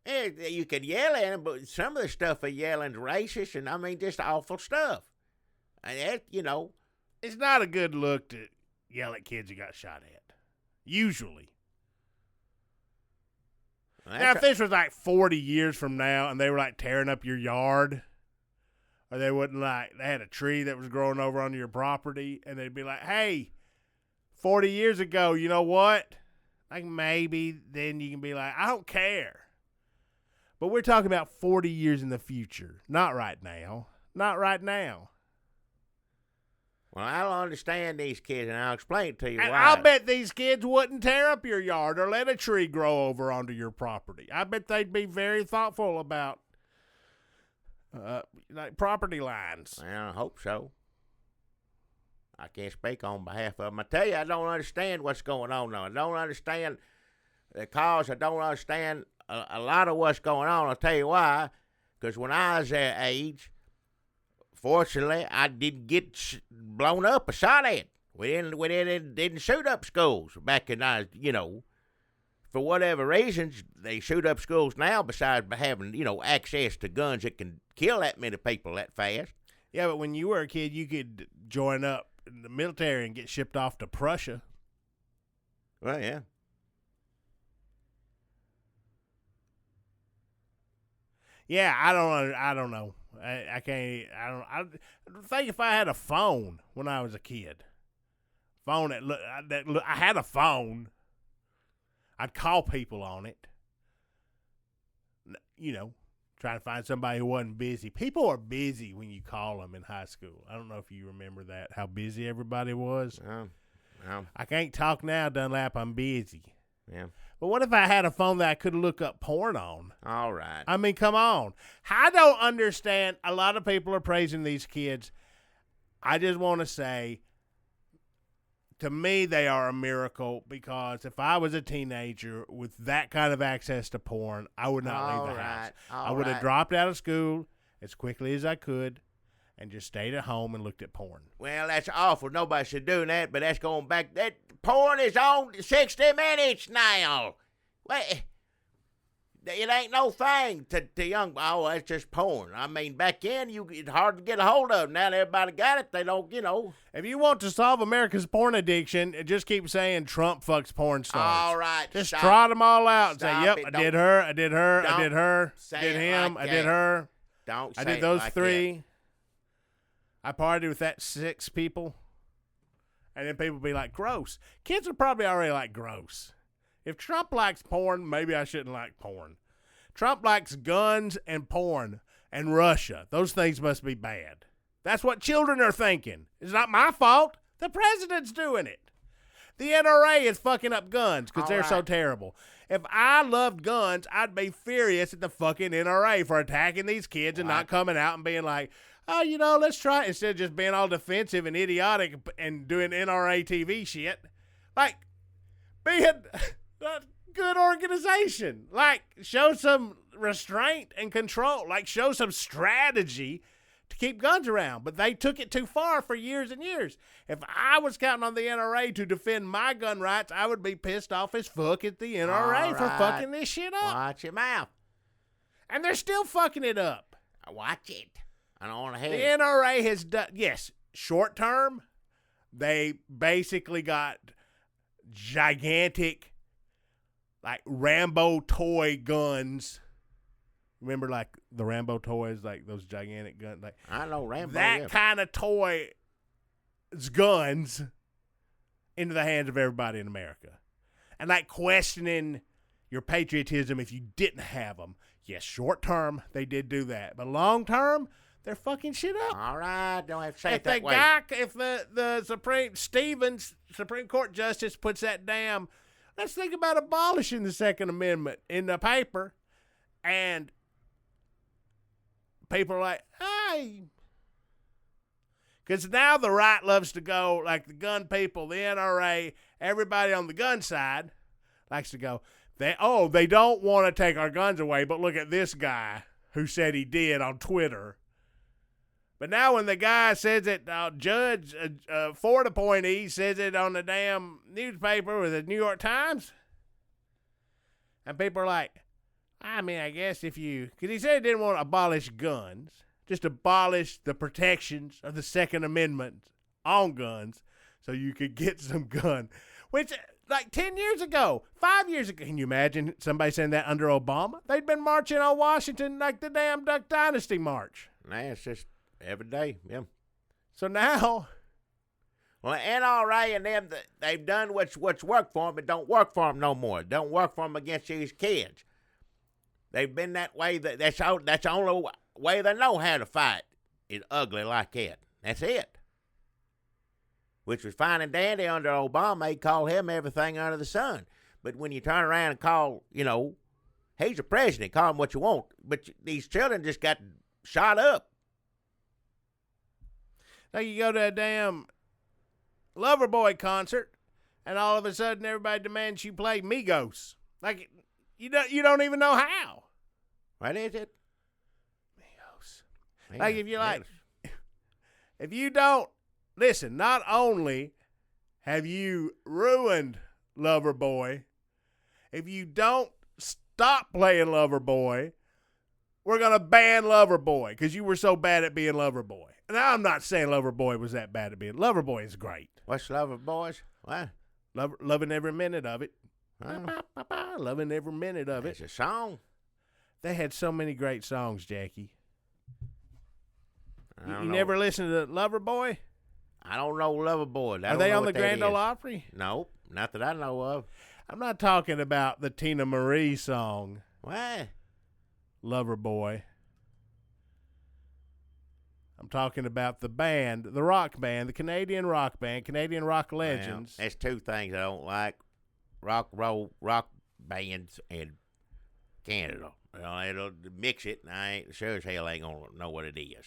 Yeah, you could yell at them, but some of the stuff they're yelling's racist, and I mean just awful stuff. And that, It's not a good look to yell at kids you got shot at. Usually. Now, if this was like 40 years from now and they were like tearing up your yard, or they had a tree that was growing over onto your property, and they'd be like, hey, 40 years ago, you know what? Like maybe then you can be like, I don't care. But we're talking about 40 years in the future. Not right now. Not right now. Well, I don't understand these kids, and I'll explain to you And why. I'll bet these kids wouldn't tear up your yard or let a tree grow over onto your property. I bet they'd be very thoughtful about like property lines. Well, I hope so. I can't speak on behalf of them. I tell you, I don't understand what's going on now. I don't understand the cause. I don't understand a lot of what's going on. I'll tell you why. Because when I was their age, fortunately, I didn't get blown up or shot at. We didn't shoot up schools back in, for whatever reasons, they shoot up schools now besides having, access to guns that can kill that many people that fast. Yeah, but when you were a kid, you could join up in the military and get shipped off to Prussia. Well, yeah. Yeah, I don't know. I can't. I think if I had a phone when I was a kid, I had a phone. I'd call people on it. Trying to find somebody who wasn't busy. People are busy when you call them in high school. I don't know if you remember that, how busy everybody was. I can't talk now, Dunlap. I'm busy. Yeah. But what if I had a phone that I could look up porn on? All right. I mean, come on. I don't understand. A lot of people are praising these kids. I just want to say, to me, they are a miracle, because if I was a teenager with that kind of access to porn, I would not leave the house. I would have dropped out of school as quickly as I could and just stayed at home and looked at porn. Well, that's awful. Nobody should do that, but that's going back. That porn is on 60 Minutes now. Wait, it ain't no thing to young. Oh, that's just porn. I mean, back then, it's hard to get a hold of. Now that everybody got it, they don't, If you want to solve America's porn addiction, just keep saying Trump fucks porn stars. All right. Just trot them all out and say, Stop yep, it. I did her, I did her, I did her, say did it him, like I did that. her. Don't say I did it those like three. I partied with that 6 people. And then people be like, gross. Kids are probably already like, gross. If Trump likes porn, maybe I shouldn't like porn. Trump likes guns and porn and Russia. Those things must be bad. That's what children are thinking. It's not my fault. The president's doing it. The NRA is fucking up guns because they're so terrible. If I loved guns, I'd be furious at the fucking NRA for attacking these kids and not coming out and being like, oh, let's try it, instead of just being all defensive and idiotic and doing NRA TV shit. Like, be a good organization. Like, show some restraint and control. Like, show some strategy to keep guns around, but they took it too far for years and years. If I was counting on the NRA to defend my gun rights, I would be pissed off as fuck at the NRA for fucking this shit up. Watch your mouth. And they're still fucking it up. Watch it. I don't want to hear The it. NRA has done, yes, short term, they basically got gigantic, like Rambo toy guns. Remember, like the Rambo toys, like those gigantic guns, like I know Rambo. that kind of toy guns into the hands of everybody in America, and like questioning your patriotism if you didn't have them. Yes, short term they did do that, but long term they're fucking shit up. All right, don't have to say If it that way. if the Supreme Court justice puts that damn, let's think about abolishing the Second Amendment in the paper, and people are like, hey, because now the right loves to go, like the gun people, the NRA, everybody on the gun side likes to go, they don't want to take our guns away, but look at this guy who said he did on Twitter. But now when the guy says it, Judge Ford appointee says it on the damn newspaper with the New York Times, and people are like, I mean, I guess if you, because he said he didn't want to abolish guns, just abolish the protections of the Second Amendment on guns so you could get some gun, which like 10 years ago, 5 years ago, can you imagine somebody saying that under Obama? They'd been marching on Washington like the damn Duck Dynasty March. Nah, it's just every day, yeah. So now, well, NRA and them, they've done what's worked for them, but don't work for them no more. Don't work for them against these kids. They've been that way. That's the only way they know how to fight. Is ugly like that. That's it. Which was fine and dandy under Obama. They call him everything under the sun. But when you turn around and call, he's a president. Call him what you want. But these children just got shot up. now you go to a damn Loverboy concert, and all of a sudden everybody demands you play Migos. Like, you don't even know how. What is it? Migos. Like, if you don't, listen, not only have you ruined Loverboy, if you don't stop playing Loverboy, we're going to ban Loverboy because you were so bad at being Loverboy. Now, I'm not saying Loverboy was that bad at being. Loverboy is great. What's Loverboys? What? Loving every minute of it. Huh? Loving every minute of it. It's a song. They had so many great songs, Jackie. I don't You know. never listened to Loverboy? I don't know Loverboy. Are they on the Grand Ole Opry? Nope, not that I know of. I'm not talking about the Tina Marie song, What? Loverboy. I'm talking about the band, the rock band, the Canadian rock band, Canadian rock legends. Well, that's two things I don't like: rock bands and Canada. It'll mix it, and I ain't sure as hell ain't gonna know what it is.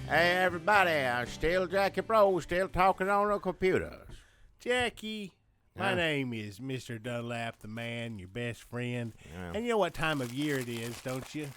Hey, everybody, I'm still Jackie Bro, still talking on the computers. Jackie, my Yeah. name is Mr. Dunlap, the man, your best friend. Yeah. And you know what time of year it is, don't you?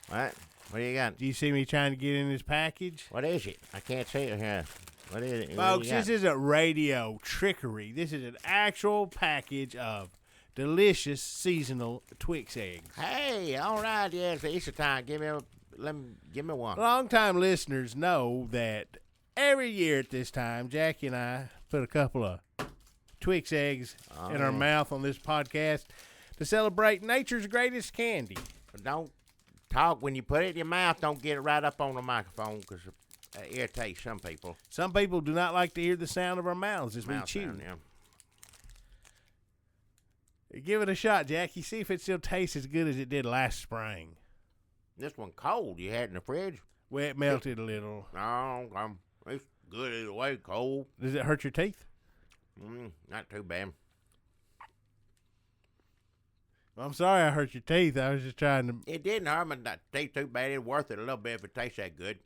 What? What do you got? Do you see me trying to get in this package? What is it? I can't see it here. What is it? Folks, this isn't radio trickery. This is an actual package of delicious seasonal Twix eggs. Hey, all right, yeah, it's Easter time. Give me one. Longtime listeners know that every year at this time, Jackie and I put a couple of Twix eggs in our mouth on this podcast to celebrate nature's greatest candy. But don't talk when you put it in your mouth. Don't get it right up on the microphone because it irritates some people. Some people do not like to hear the sound of our mouths as we Mouth chew. sound, yeah. Give it a shot, Jackie. See if it still tastes as good as it did last spring. This one cold. You had it in the fridge? Well, it melted a little. No, it's good either way. Cold. Does it hurt your teeth? Not too bad. I'm sorry I hurt your teeth. I was just trying to. It didn't hurt my teeth too bad. It's worth it a little bit if it tastes that good.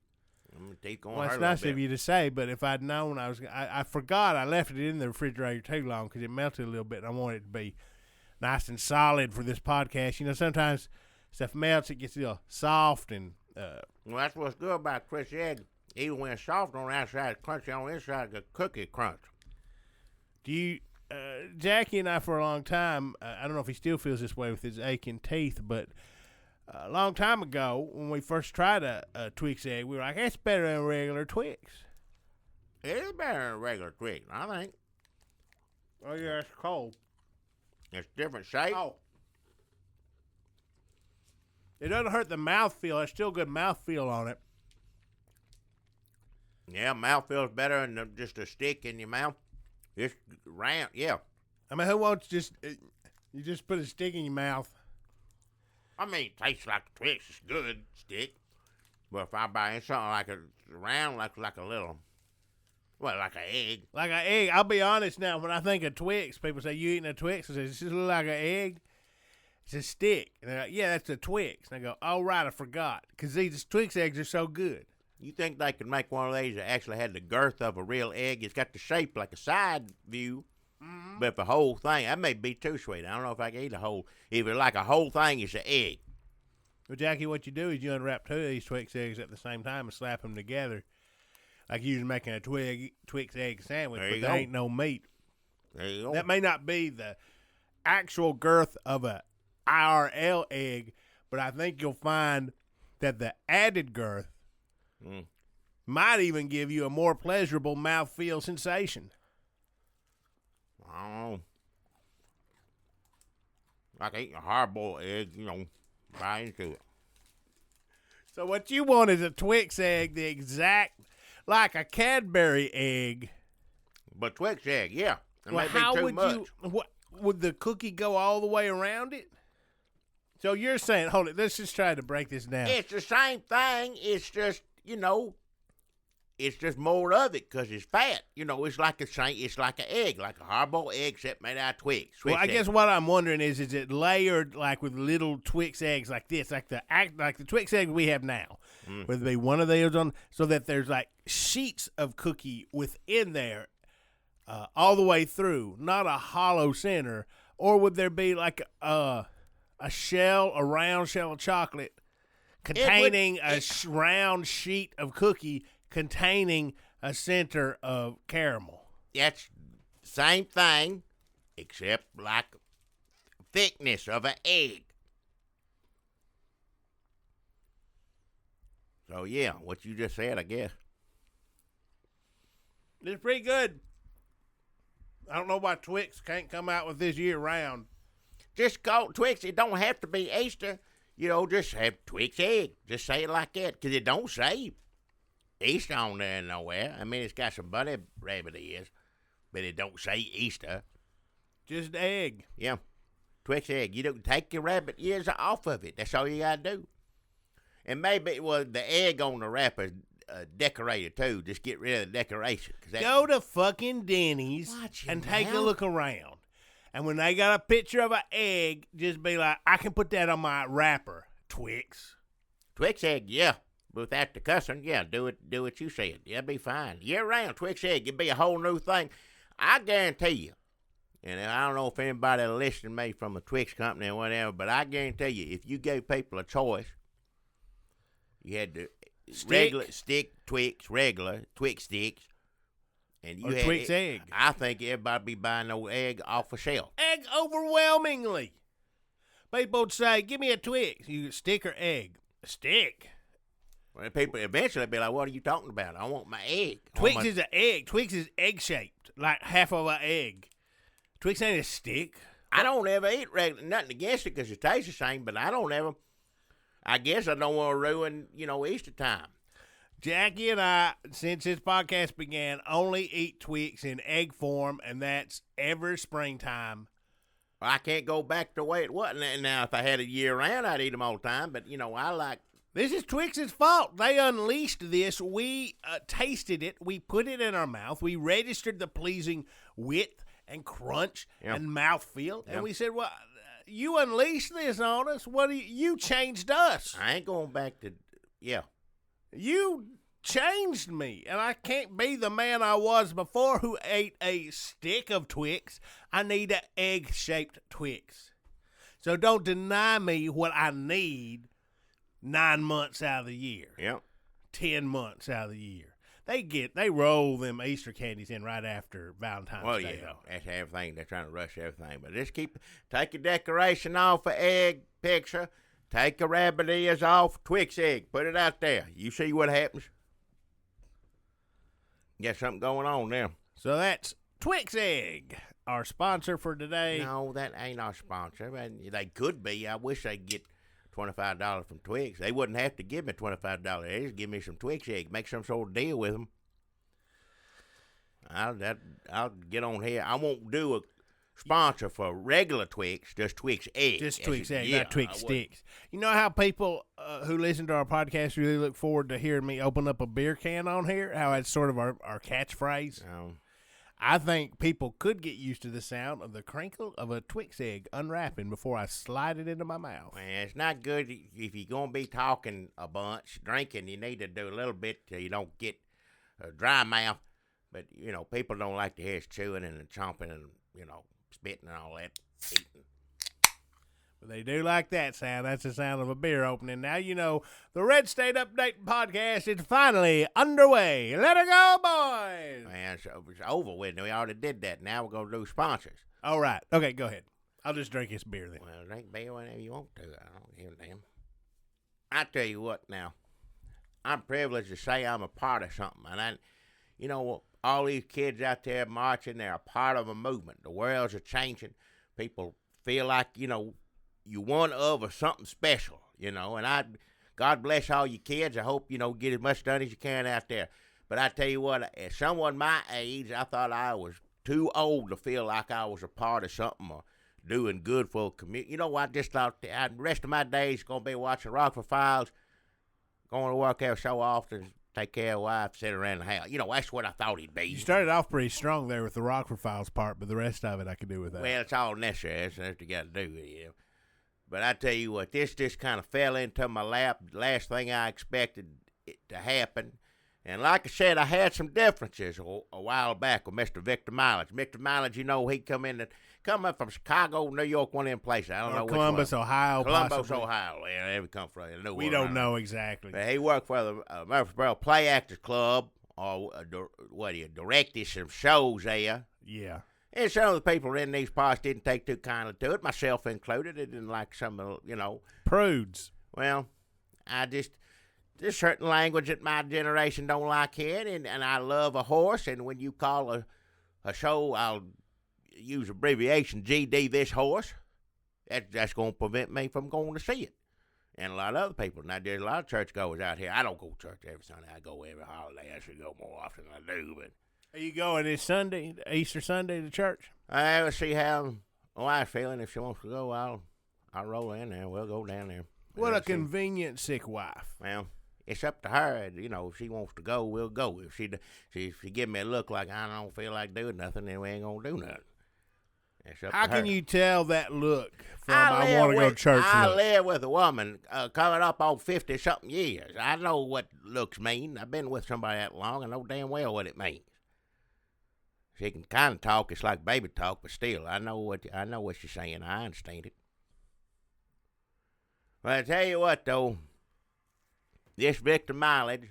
My teeth gonna Well, hurt it's a little nice bit. of you to say, but if I'd known, I forgot I left it in the refrigerator too long because it melted a little bit, and I wanted it to be nice and solid for this podcast. You know, sometimes stuff melts, it gets a little soft and. Well, that's what's good about crunchy egg. Even when it's soft on the outside, it's crunchy on the inside, it's a cookie crunch. Do you, Jackie and I, for a long time, I don't know if he still feels this way with his aching teeth, but a long time ago, when we first tried a Twix egg, we were like, that's better than a regular Twix. It is better than a regular Twix, I think. Oh, yeah, it's cold. It's different shape. Oh. It doesn't hurt the mouthfeel. There's still good mouthfeel on it. Yeah, mouth feels better than just a stick in your mouth. It's round, yeah. I mean, who wants you just put a stick in your mouth? I mean, it tastes like a Twix. It's good, stick. But if I buy something like a round, like a little, well, like an egg. Like an egg. I'll be honest now, when I think of Twix, people say, you eating a Twix? I say, does this look like an egg? It's a stick. And they're like, yeah, that's a Twix. And I go, oh, right, I forgot. Because these Twix eggs are so good. You think they could make one of these that actually had the girth of a real egg? It's got the shape like a side view, but the whole thing, that may be too sweet. I don't know if I can eat a whole. If it's like a whole thing, it's an egg. Well, Jackie, what you do is you unwrap two of these Twix eggs at the same time and slap them together. Like you're making a Twix egg sandwich, There but you there go. ain't no meat. There you go. That may not be the actual girth of a IRL egg, but I think you'll find that the added girth might even give you a more pleasurable mouthfeel sensation. I don't know. Like eating a hard-boiled egg, bite into it. So what you want is a Twix egg, the exact, like a Cadbury egg. But Twix egg, yeah. It Well, may be how too would much. would the cookie go all the way around it? So you're saying, hold it, let's just try to break this down. It's the same thing. It's just, it's just more of it because it's fat. It's like it's like an egg, like a hard-boiled egg except made out of Twix. Well, I guess what I'm wondering is it layered like with little Twix eggs like this, like the Twix egg we have now? Would there be one of those on, so that there's like sheets of cookie within there, all the way through, not a hollow center, or would there be like a round shell of chocolate containing round sheet of cookie containing a center of caramel? That's the same thing except like thickness of an egg. So, yeah, what you just said, I guess. It's pretty good. I don't know why Twix can't come out with this year round. Just call it Twix. It don't have to be Easter. Just have Twix egg. Just say it like that, because it don't say Easter on there nowhere. I mean, it's got some bunny rabbit ears, but it don't say Easter. Just egg. Yeah, Twix egg. You don't take your rabbit ears off of it. That's all you got to do. And maybe, the egg on the wrapper decorated, too. Just get rid of the decoration. Go to fucking Denny's and take a look around. And when they got a picture of an egg, just be like, I can put that on my wrapper. Twix. Twix egg, yeah. Without the cussing, yeah, do what you said. Yeah, be fine. Year-round Twix egg, it'd be a whole new thing. I guarantee you, and I don't know if anybody listening to me from a Twix company or whatever, but I guarantee you, if you gave people a choice, you had the regular stick Twix, regular Twix sticks, and you or had Twix egg. I think everybody be buying no egg off a shelf. Egg overwhelmingly. People would say, give me a Twix. You stick or egg? A stick. Well, people eventually be like, what are you talking about? I want my egg. Twix is an egg. Twix is egg-shaped, like half of an egg. Twix ain't a stick. I don't ever eat regular, nothing against it because it tastes the same, but I guess I don't want to ruin, Easter time. Jackie and I, since this podcast began, only eat Twix in egg form, and that's every springtime. I can't go back to the way it was. Now, if I had it year-round, I'd eat them all the time, but, I like... This is Twix's fault. They unleashed this. We tasted it. We put it in our mouth. We registered the pleasing width and crunch and mouthfeel. And we said, well, You unleashed this on us. You changed us. I ain't going back to, yeah. You changed me, and I can't be the man I was before who ate a stick of Twix. I need an egg-shaped Twix. So don't deny me what I need 9 months out of the year. Yep. 10 months out of the year. They roll them Easter candies in right after Valentine's Day. Well, yeah, though. that's everything. They're trying to rush everything. But just take your decoration off an egg picture. Take a rabbit ears off, Twix egg. Put it out there. You see what happens. Got something going on there. So that's Twix egg, our sponsor for today. No, that ain't our sponsor. They could be. I wish they'd get $25 from Twix. They wouldn't have to give me $25. They just give me some Twix egg. Make some sort of deal with them. I'll get on here. I won't do a sponsor for regular Twix, just Twix egg. Just Twix egg, not Twix sticks. You know how people who listen to our podcast really look forward to hearing me open up a beer can on here? How it's sort of our catchphrase? I think people could get used to the sound of the crinkle of a Twix egg unwrapping before I slide it into my mouth. Man, it's not good if you're going to be talking a bunch, drinking. You need to do a little bit so you don't get a dry mouth. But, people don't like to hear us chewing and chomping and, spitting and all that, eating. But they do like that sound. That's the sound of a beer opening. Now the Red State Update podcast is finally underway. Let her go, boys! Man, it's over with. We already did that. Now we're going to do sponsors. All right. Okay, go ahead. I'll just drink this beer then. Well, drink beer whenever you want to. I don't give a damn. I tell you what now. I'm privileged to say I'm a part of something. And all these kids out there marching, they're a part of a movement. The world's a changing. People feel like, you one of something special, and God bless all you kids. I hope, get as much done as you can out there. But I tell you what, as someone my age, I thought I was too old to feel like I was a part of something or doing good for the community. I just thought the rest of my days going to be watching Rockford Files, going to work out so often, take care of wife, sit around the house. That's what I thought he'd be. You started off pretty strong there with the Rockford Files part, but the rest of it I could do with that. Well, it's all necessary. That's what you got to do with it. But I tell you what, this just kind of fell into my lap. Last thing I expected it to happen. And like I said, I had some differences a while back with Mr. Victor Mileage. Mr. Mileage, he come up from Chicago, New York, one of them places. I don't know Columbus, which one. Ohio, Columbus, possibly. Ohio. Yeah, there we come from. We don't know exactly. But he worked for the Murfreesboro Play Actors Club, or directed some shows there. Yeah. And some of the people in these parts didn't take too kindly to it, myself included. They didn't like some of the, Prudes. Well, there's certain language that my generation don't like hearing, and I love a horse, and when you call a show, I'll use abbreviation GD this horse, that's going to prevent me from going to see it. And a lot of other people. Now, there's a lot of churchgoers out here. I don't go to church every Sunday. I go every holiday. I should go more often than I do, but... Are you going this Sunday, Easter Sunday, to church? I'll see how my wife's feeling. If she wants to go, I'll roll in there. We'll go down there. What a convenient sick wife. Well, it's up to her. If she wants to go, we'll go. If she give me a look like I don't feel like doing nothing, then we ain't gonna do nothing. It's up How to her. can you tell that look from I want to go to church I look? live with a woman coming up on 50-something years. I know what looks mean. I've been with somebody that long. I know damn well what it means. She can kind of talk. It's like baby talk, but still, I know what she's saying. I understand it. But I tell you what, though, this Victor Mileage,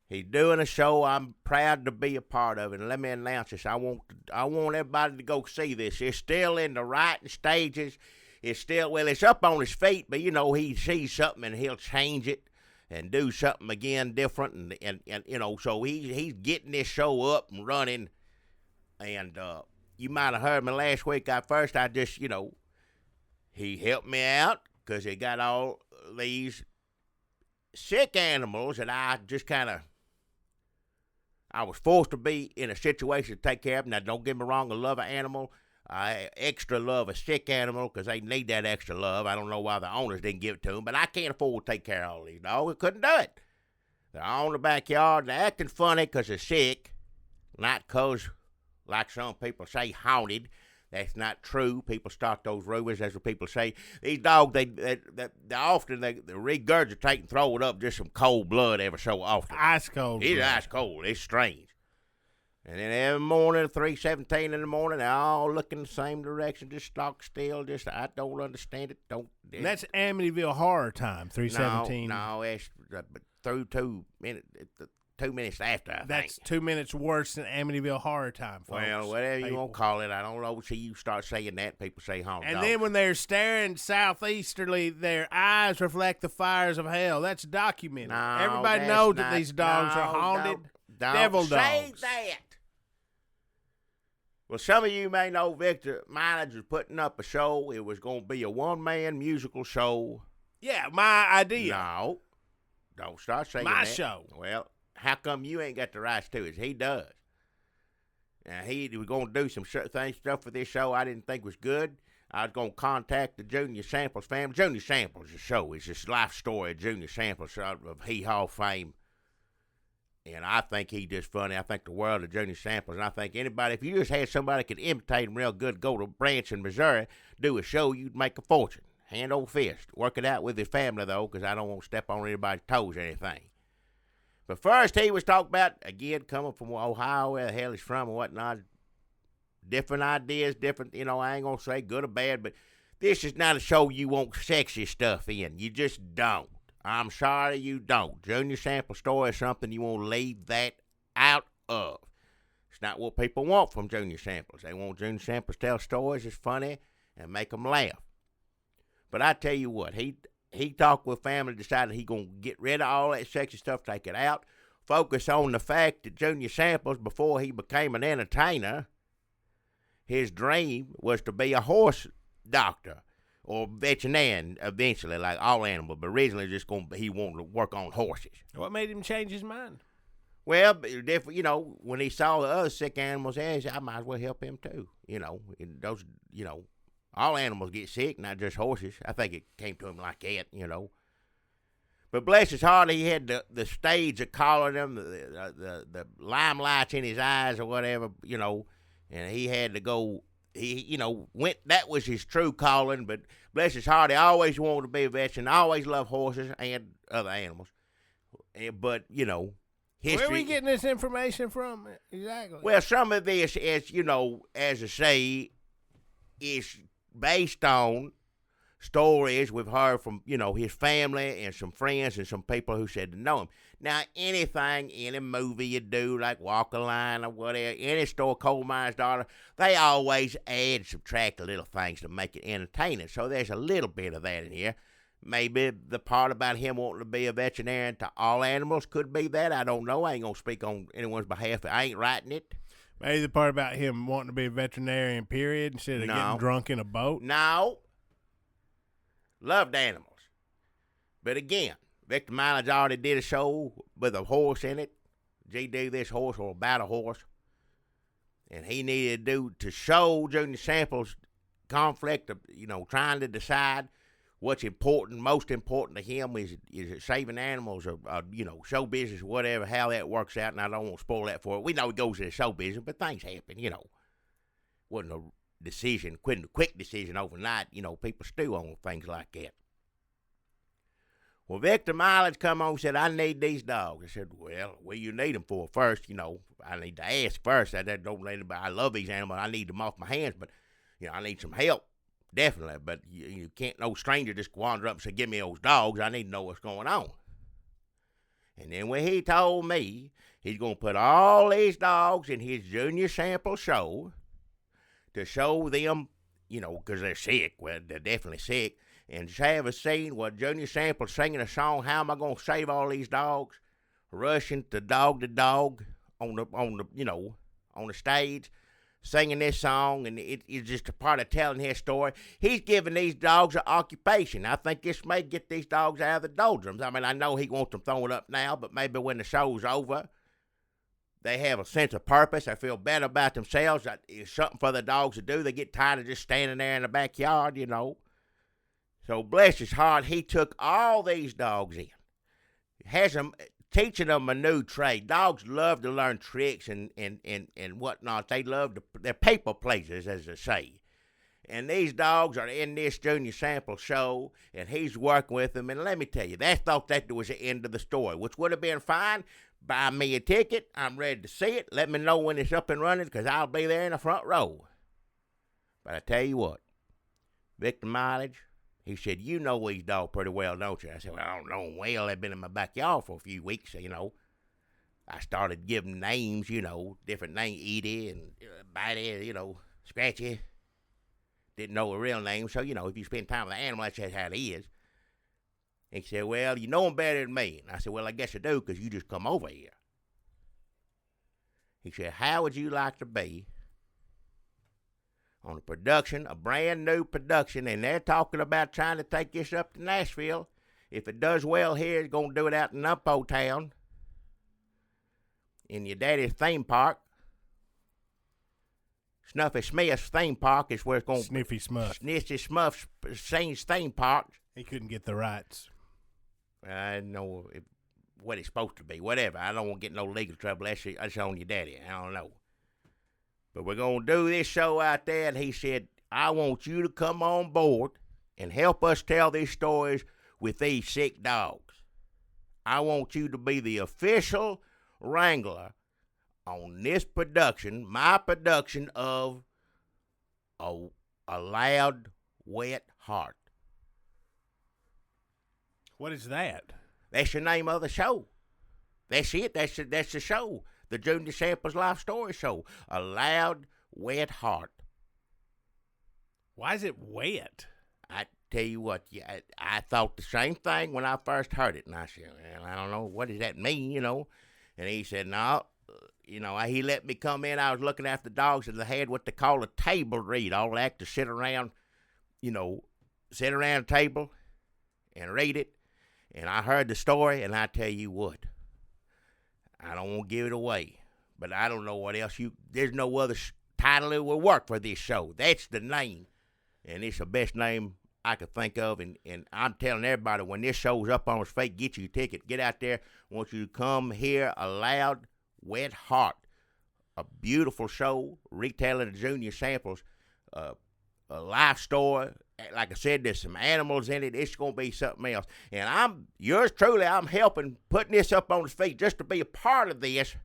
he's doing a show I'm proud to be a part of, and let me announce this. I want everybody to go see this. It's still in the writing stages. It's up on his feet, but he sees something and he'll change it and do something again different, and so he's getting this show up and running. And you might have heard me last week. I just, he helped me out because he got all these sick animals that I just I was forced to be in a situation to take care of them. Now, don't get me wrong, I love an animal. I extra love a sick animal because they need that extra love. I don't know why the owners didn't give it to them, but I can't afford to take care of all these dogs. I couldn't do it. They're all in the backyard, and they're acting funny because they're sick, not because, like some people say, haunted. That's not true. People start those rumors. That's what people say. These dogs, they often regurgitate and throw it up just some cold blood every so often. Ice cold. It's blood. ice cold. It's strange. And then every morning, 3:17 in the morning, they all look in the same direction, just stock still. Just I don't understand it. And that's Amityville Horror Time, 3:17. No, it's through 2 minutes. 2 minutes after, I think. That's 2 minutes worse than Amityville Horror Time, folks. Well, whatever you want to call it. I don't know. See, you start saying that, people say haunted And dogs. then when they're staring southeasterly, their eyes reflect the fires of hell. That's documented. No, Everybody that's knows not- that these dogs are haunted. Don't devil say dogs. that. Well, some of you may know Victor Mileage was putting up a show. It was going to be a one-man musical show. Yeah, my idea. No. Don't start saying My that. show. Well, how come you ain't got the rights to it? He does. Now, he was going to do some stuff for this show I didn't think was good. I was going to contact the Junior Samples family. Junior Samples, the show, is this life story of Junior Samples of hee-haw fame. And I think he's just funny. I think the world of Junior Samples. And I think anybody, if you just had somebody that could imitate him real good, go to Branch in Missouri, do a show, you'd make a fortune. Hand over fist. Work it out with his family, though, because I don't want to step on anybody's toes or anything. But first, he was talking about, again, coming from Ohio, where the hell he's from and whatnot. Different ideas, different, I ain't going to say good or bad, but this is not a show you want sexy stuff in. You just don't. I'm sorry you don't. Junior Sample story is something you want to leave that out of. It's not what people want from Junior Samples. They want Junior Samples to tell stories that's funny and make them laugh. But I tell you what, he talked with family, decided he going to get rid of all that sexy stuff, take it out, focus on the fact that Junior Samples, before he became an entertainer, his dream was to be a horse doctor or veterinarian eventually, like all animals, but originally he wanted to work on horses. What made him change his mind? Well, when he saw the other sick animals, he said, I might as well help him too. And those, all animals get sick, not just horses. I think it came to him like that, But bless his heart, he had the stage of calling him, the limelights in his eyes or whatever, and he had to go. He went. That was his true calling. But bless his heart, he always wanted to be a veteran. Always loved horses and other animals. But history. Where are we getting this information from? Exactly. Well, some of this is, as I say, is based on stories we've heard from, his family and some friends and some people who said to know him. Now, anything, any movie you do, like Walk a Line or whatever, any store, Coal Miner's Daughter, they always add, subtract little things to make it entertaining. So there's a little bit of that in here. Maybe the part about him wanting to be a veterinarian to all animals could be that. I don't know. I ain't going to speak on anyone's behalf. I ain't writing it. Maybe the part about him wanting to be a veterinarian, period, instead of getting drunk in a boat. No. Loved animals. But again, Victor Mileage already did a show with a horse in it. G.D. This Horse or About a Horse. And he needed to show Junior Samples conflict of, trying to decide what's important, most important to him. Is it saving animals or show business, whatever, how that works out. And I don't want to spoil that for it. We know he goes to the show business, but things happen, Wasn't a decision, quick decision overnight. People stew on things like that. Well, Victor Mileage come on and said, I need these dogs. I said, well, what do you need them for? First, I need to ask first. I don't let anybody. I love these animals. I need them off my hands, but, I need some help. Definitely. But you can't, no stranger just wander up and say, give me those dogs. I need to know what's going on. And then when he told me he's going to put all these dogs in his Junior Sample show to show them, because they're sick. Well, they're definitely sick. And just have a scene where Junior Sample singing a song, how am I going to save all these dogs? Rushing to dog on the stage, singing this song, and it's just a part of telling his story. He's giving these dogs an occupation. I think this may get these dogs out of the doldrums. I mean, I know he wants them thrown up now, but maybe when the show's over, they have a sense of purpose. They feel better about themselves. It's something for the dogs to do. They get tired of just standing there in the backyard, So bless his heart, he took all these dogs in, has them, teaching them a new trade. Dogs love to learn tricks and whatnot. They're people pleasers, as they say. And these dogs are in this junior sample show, and he's working with them. And let me tell you, they thought that was the end of the story, which would have been fine. Buy me a ticket. I'm ready to see it. Let me know when it's up and running, because I'll be there in the front row. But I tell you what, Victor Mileage, he said, you know these dogs pretty well, don't you? I said, well, I don't know them well. They've been in my backyard for a few weeks, you know. I started giving names, you know, different names, Edie and Bitey, you know, Scratchy. Didn't know a real name, so, you know, if you spend time with the animal, that's how it is. He said, well, you know them better than me. And I said, well, I guess I do, because you just come over here. He said, how would you like to be on a brand new production, and they're talking about trying to take this up to Nashville. If it does well here, it's going to do it out in Numpo Town, in your daddy's theme park. Snuffy Smith's theme park is where it's going to be. Sniffy Smuff. Sniffy Smuff's theme park. He couldn't get the rights. I know what it's supposed to be. Whatever. I don't want to get no legal trouble. That's on your daddy. I don't know. But we're going to do this show out there, and he said, I want you to come on board and help us tell these stories with these sick dogs. I want you to be the official wrangler on this production, my production of A Loud, Wet Heart. What is that? That's the name of the show. That's it. That's the show. The Junior Samples Life Story Show. A Loud, Wet Heart. Why is it wet? I tell you what, yeah, I thought the same thing when I first heard it. And I said, well, I don't know, what does that mean, you know? And he said, no, you know, he let me come in. I was looking after the dogs, and they had what they call a table read. All the actors sit around, you know, sit around a table and read it. And I heard the story, and I tell you what, I don't want to give it away, but I don't know what else there's no other title that will work for this show. That's the name, and it's the best name I could think of, and I'm telling everybody, when this show's up on its feet, get you a ticket, get out there. I want you to come hear A Loud, Wet Heart, a beautiful show, retelling the Junior Samples, a life story. Like I said, there's some animals in it. It's going to be something else. And yours truly, I'm helping putting this up on its feet. Just to be a part of this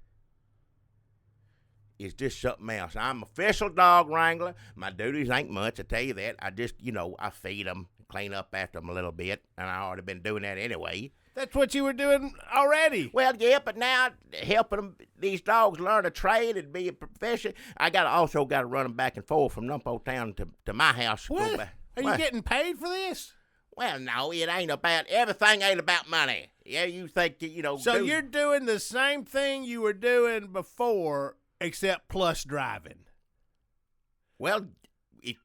is just something else. I'm official dog wrangler. My duties ain't much, I tell you that. I just, you know, I feed them, clean up after them a little bit, and I already been doing that anyway. That's what you were doing already. Well, yeah, but now helping them, these dogs learn a trade and be a profession. I also got to run them back and forth from Numpo Town to my house. What? Are you getting paid for this? Well, no, it ain't everything ain't about money. Yeah, you think, you know. So you're doing the same thing you were doing before, except plus driving. Well,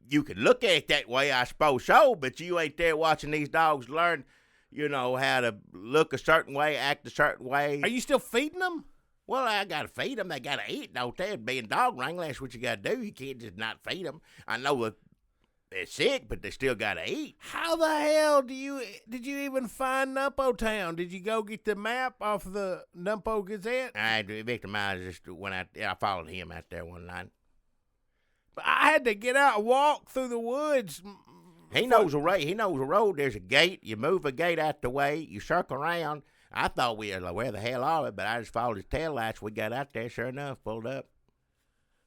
you could look at it that way, I suppose so, but you ain't there watching these dogs learn, you know, how to look a certain way, act a certain way. Are you still feeding them? Well, I got to feed them. They got to eat, don't they? Being dog wrangler, that's what you got to do. You can't just not feed them. I know that they're sick, but they still got to eat. How the hell did you even find Numpo Town? Did you go get the map off the Numpo Gazette? Victor Miles just went out there. I followed him out there one night. But I had to get out and walk through the woods. He knows the road. He knows the road. There's a gate. You move a gate out the way. You circle around. I thought we were like, where the hell are we? But I just followed his tail lights. We got out there. Sure enough, pulled up.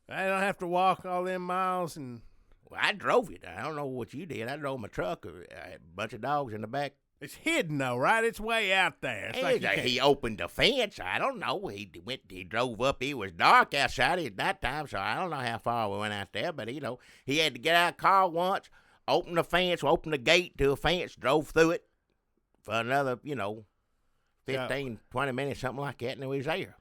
I don't have to walk all them miles and... Well, I drove it. I don't know what you did. I drove my truck. I had a bunch of dogs in the back. It's hidden, though, right? It's way out there. He opened the fence. I don't know. He drove up. It was dark outside at that time, so I don't know how far we went out there. But, you know, he had to get out of the car once, open the fence, open the gate to a fence, drove through it for another, 15, 20 minutes, something like that, and he was there.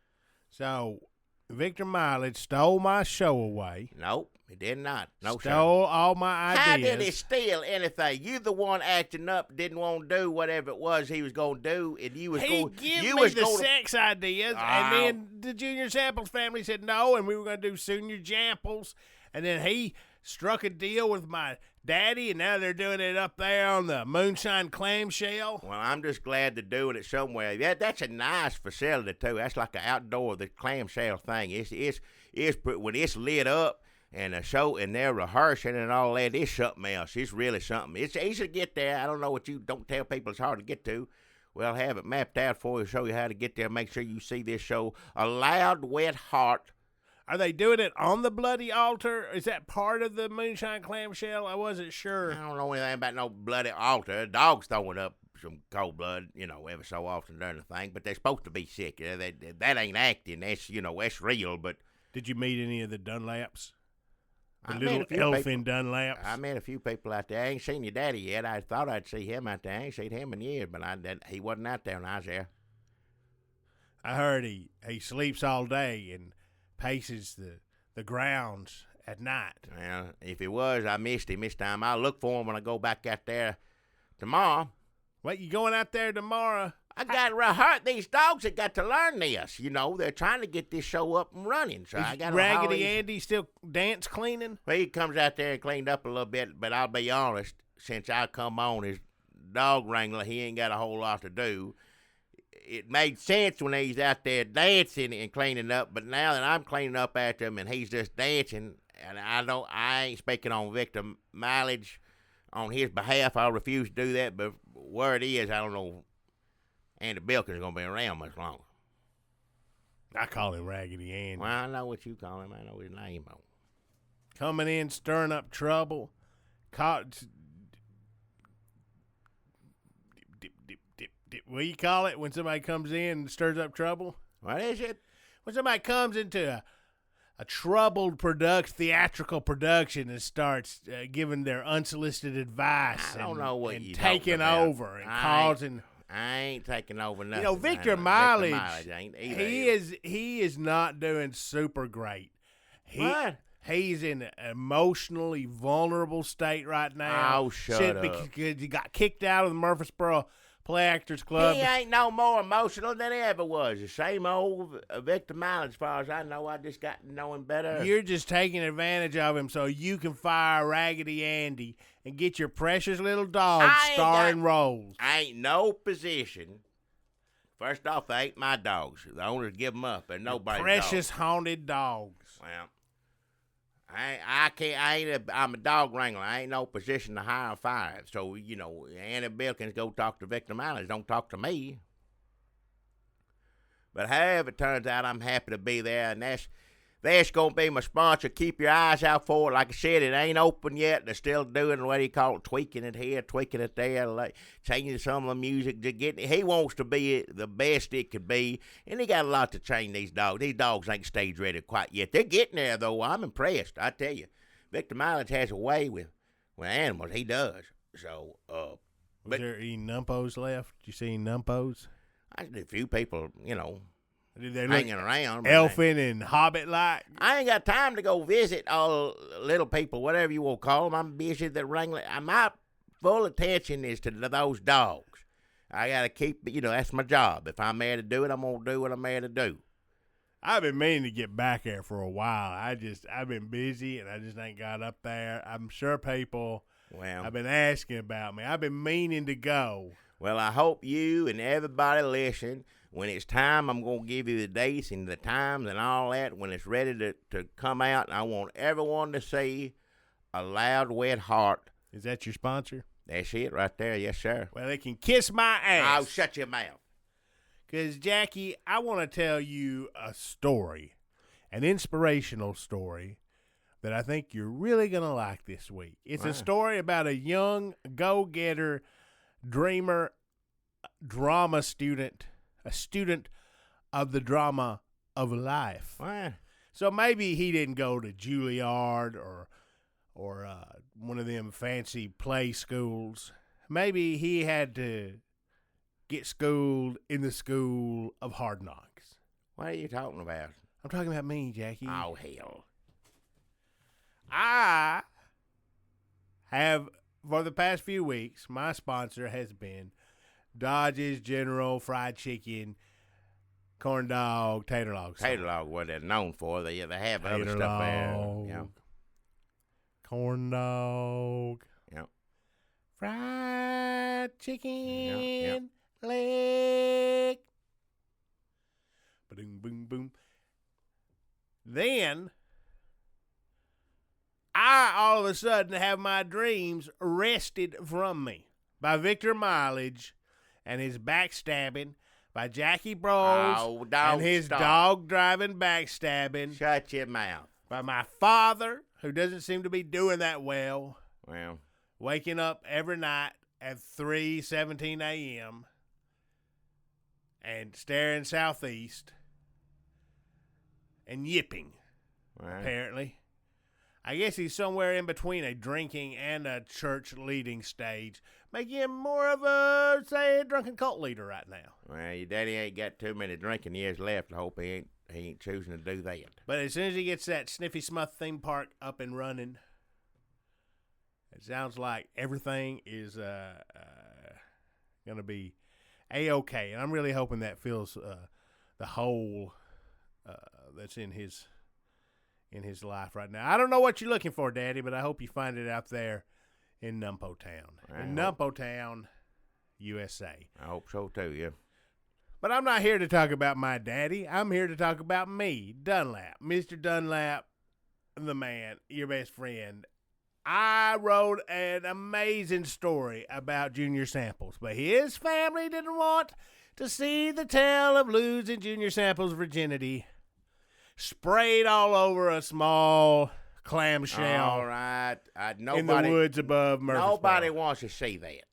So, Victor Mileage stole my show away. Nope. He did not. No, stole all my ideas. How did he steal anything? You the one acting up, didn't want to do whatever it was he was going to do, and you was going. He gave me the sex ideas, and then the Junior Samples family said no, and we were going to do Senior Jamples, and then he struck a deal with my daddy, and now they're doing it up there on the Moonshine Clamshell. Well, I'm just glad they're doing it somewhere. That's a nice facility too. That's like an outdoor the clamshell thing. It's when it's lit up. and a show, and they're rehearsing and all that. It's something else. It's really something. It's easy to get there. I don't know what you don't tell people it's hard to get to. Well, have it mapped out for you, show you how to get there. Make sure you see this show, A Loud Wet Heart. Are they doing it on the bloody altar? Is that part of the moonshine clamshell? I wasn't sure. I don't know anything about no bloody altar. Dogs throwing up some cold blood, every so often during the thing, but they're supposed to be sick. That ain't acting. That's, that's real, but... Did you meet any of the Dunlaps? I little met a few elfin people. Dunlaps? I met a few people out there. I ain't seen your daddy yet. I thought I'd see him out there. I ain't seen him in years, but he wasn't out there when I was there. I heard he sleeps all day and paces the grounds at night. Well, if he was, I missed him this time. I'll look for him when I go back out there tomorrow. Wait, you going out there tomorrow? I got to rehearse. These dogs have got to learn this. They're trying to get this show up and running. So I got to Raggedy Andy still dance cleaning? Well, he comes out there and cleaned up a little bit, but I'll be honest, since I come on as dog wrangler, he ain't got a whole lot to do. It made sense when he's out there dancing and cleaning up, but now that I'm cleaning up after him and he's just dancing, and I ain't speaking on victim mileage on his behalf. I'll refuse to do that, but where it is, I don't know. Andy Bilkins is going to be around much longer. I call him Raggedy Andy. Well, I know what you call him. I know his name. Coming in, stirring up trouble. What do you call it when somebody comes in and stirs up trouble? What is it? When somebody comes into a troubled theatrical production and starts giving their unsolicited advice. I don't know what and you're taking over and causing... I ain't taking over nothing. Victor Mileage ain't either. he is not doing super great. What? He's in an emotionally vulnerable state right now. Oh, shut up. Because he got kicked out of the Murfreesboro Play Actors Club. He ain't no more emotional than he ever was. The same old Victor Mileage, as far as I know. I just got to know him better. You're just taking advantage of him so you can fire Raggedy Andy and get your precious little dog starring roles. I ain't no position. First off, they ain't my dogs. The owners give them up, and nobody's precious dogs. Haunted dogs. Well, I'm a dog wrangler. I ain't no position to hire or fire. So, Andy Bilkins go talk to Victor Mileage. Don't talk to me. But however it turns out, I'm happy to be there, and that's going to be my sponsor. Keep your eyes out for it. Like I said, it ain't open yet. They're still doing what he call it, tweaking it here, tweaking it there, like changing some of the music. He wants to be the best it could be, and he got a lot to train these dogs. These dogs ain't stage ready quite yet. They're getting there, though. I'm impressed, I tell you. Victor Mileage has a way with animals. He does. So, Was there any numpos left? Did you see any numpos? I see a few people, Did they hanging around. elfin and hobbit-like? I ain't got time to go visit all little people, whatever you want to call them. I'm busy wrangling. My full attention is to those dogs. I got to keep, that's my job. If I'm there to do it, I'm going to do what I'm there to do. I've been meaning to get back there for a while. I've been busy, and I just ain't got up there. I'm sure people have been asking about me. I've been meaning to go. Well, I hope you and everybody listen. When it's time, I'm going to give you the dates and the times and all that. When it's ready to come out, I want everyone to see A Loud Wet Heart. Is that your sponsor? That's it right there. Yes, sir. Well, they can kiss my ass. Oh, shut your mouth. Because, Jackie, I want to tell you a story, an inspirational story that I think you're really going to like this week. It's a story about a young go-getter, dreamer, drama student, a student of the drama of life. What? So maybe he didn't go to Juilliard or one of them fancy play schools. Maybe he had to get schooled in the school of hard knocks. What are you talking about? I'm talking about me, Jackie. Oh, hell. I have, for the past few weeks, my sponsor has been Dodge's General Fried Chicken, corn dog, tater log. Tater log, what they're known for. They have other Tater stuff there. log. Yeah. Corn dog. Yep. Fried chicken. Yep. Leg. Boom, boom, boom. Then all of a sudden have my dreams wrested from me by Victor Mileage and his backstabbing, by Jackie Brawls and his dog-driving backstabbing. Shut your mouth. By my father, who doesn't seem to be doing that well. Well, waking up every night at 3:17 a.m. and staring southeast and yipping, apparently. I guess he's somewhere in between a drinking and a church-leading stage, making him more of a, say, a drunken cult leader right now. Well, your daddy ain't got too many drinking years left. I hope he ain't choosing to do that. But as soon as he gets that Sniffy Smuff theme park up and running, it sounds like everything is going to be A-okay. And I'm really hoping that fills the hole that's in his life right now. I don't know what you're looking for, Daddy, but I hope you find it out there in Numpo Town. In Numpo Town, USA. I hope so, too, yeah. But I'm not here to talk about my daddy. I'm here to talk about me, Dunlap. Mr. Dunlap, the man, your best friend. I wrote an amazing story about Junior Samples, but his family didn't want to see the tale of losing Junior Samples' virginity sprayed all over a small clamshell. All right. In the woods above Murfreesboro. Nobody wants to see that.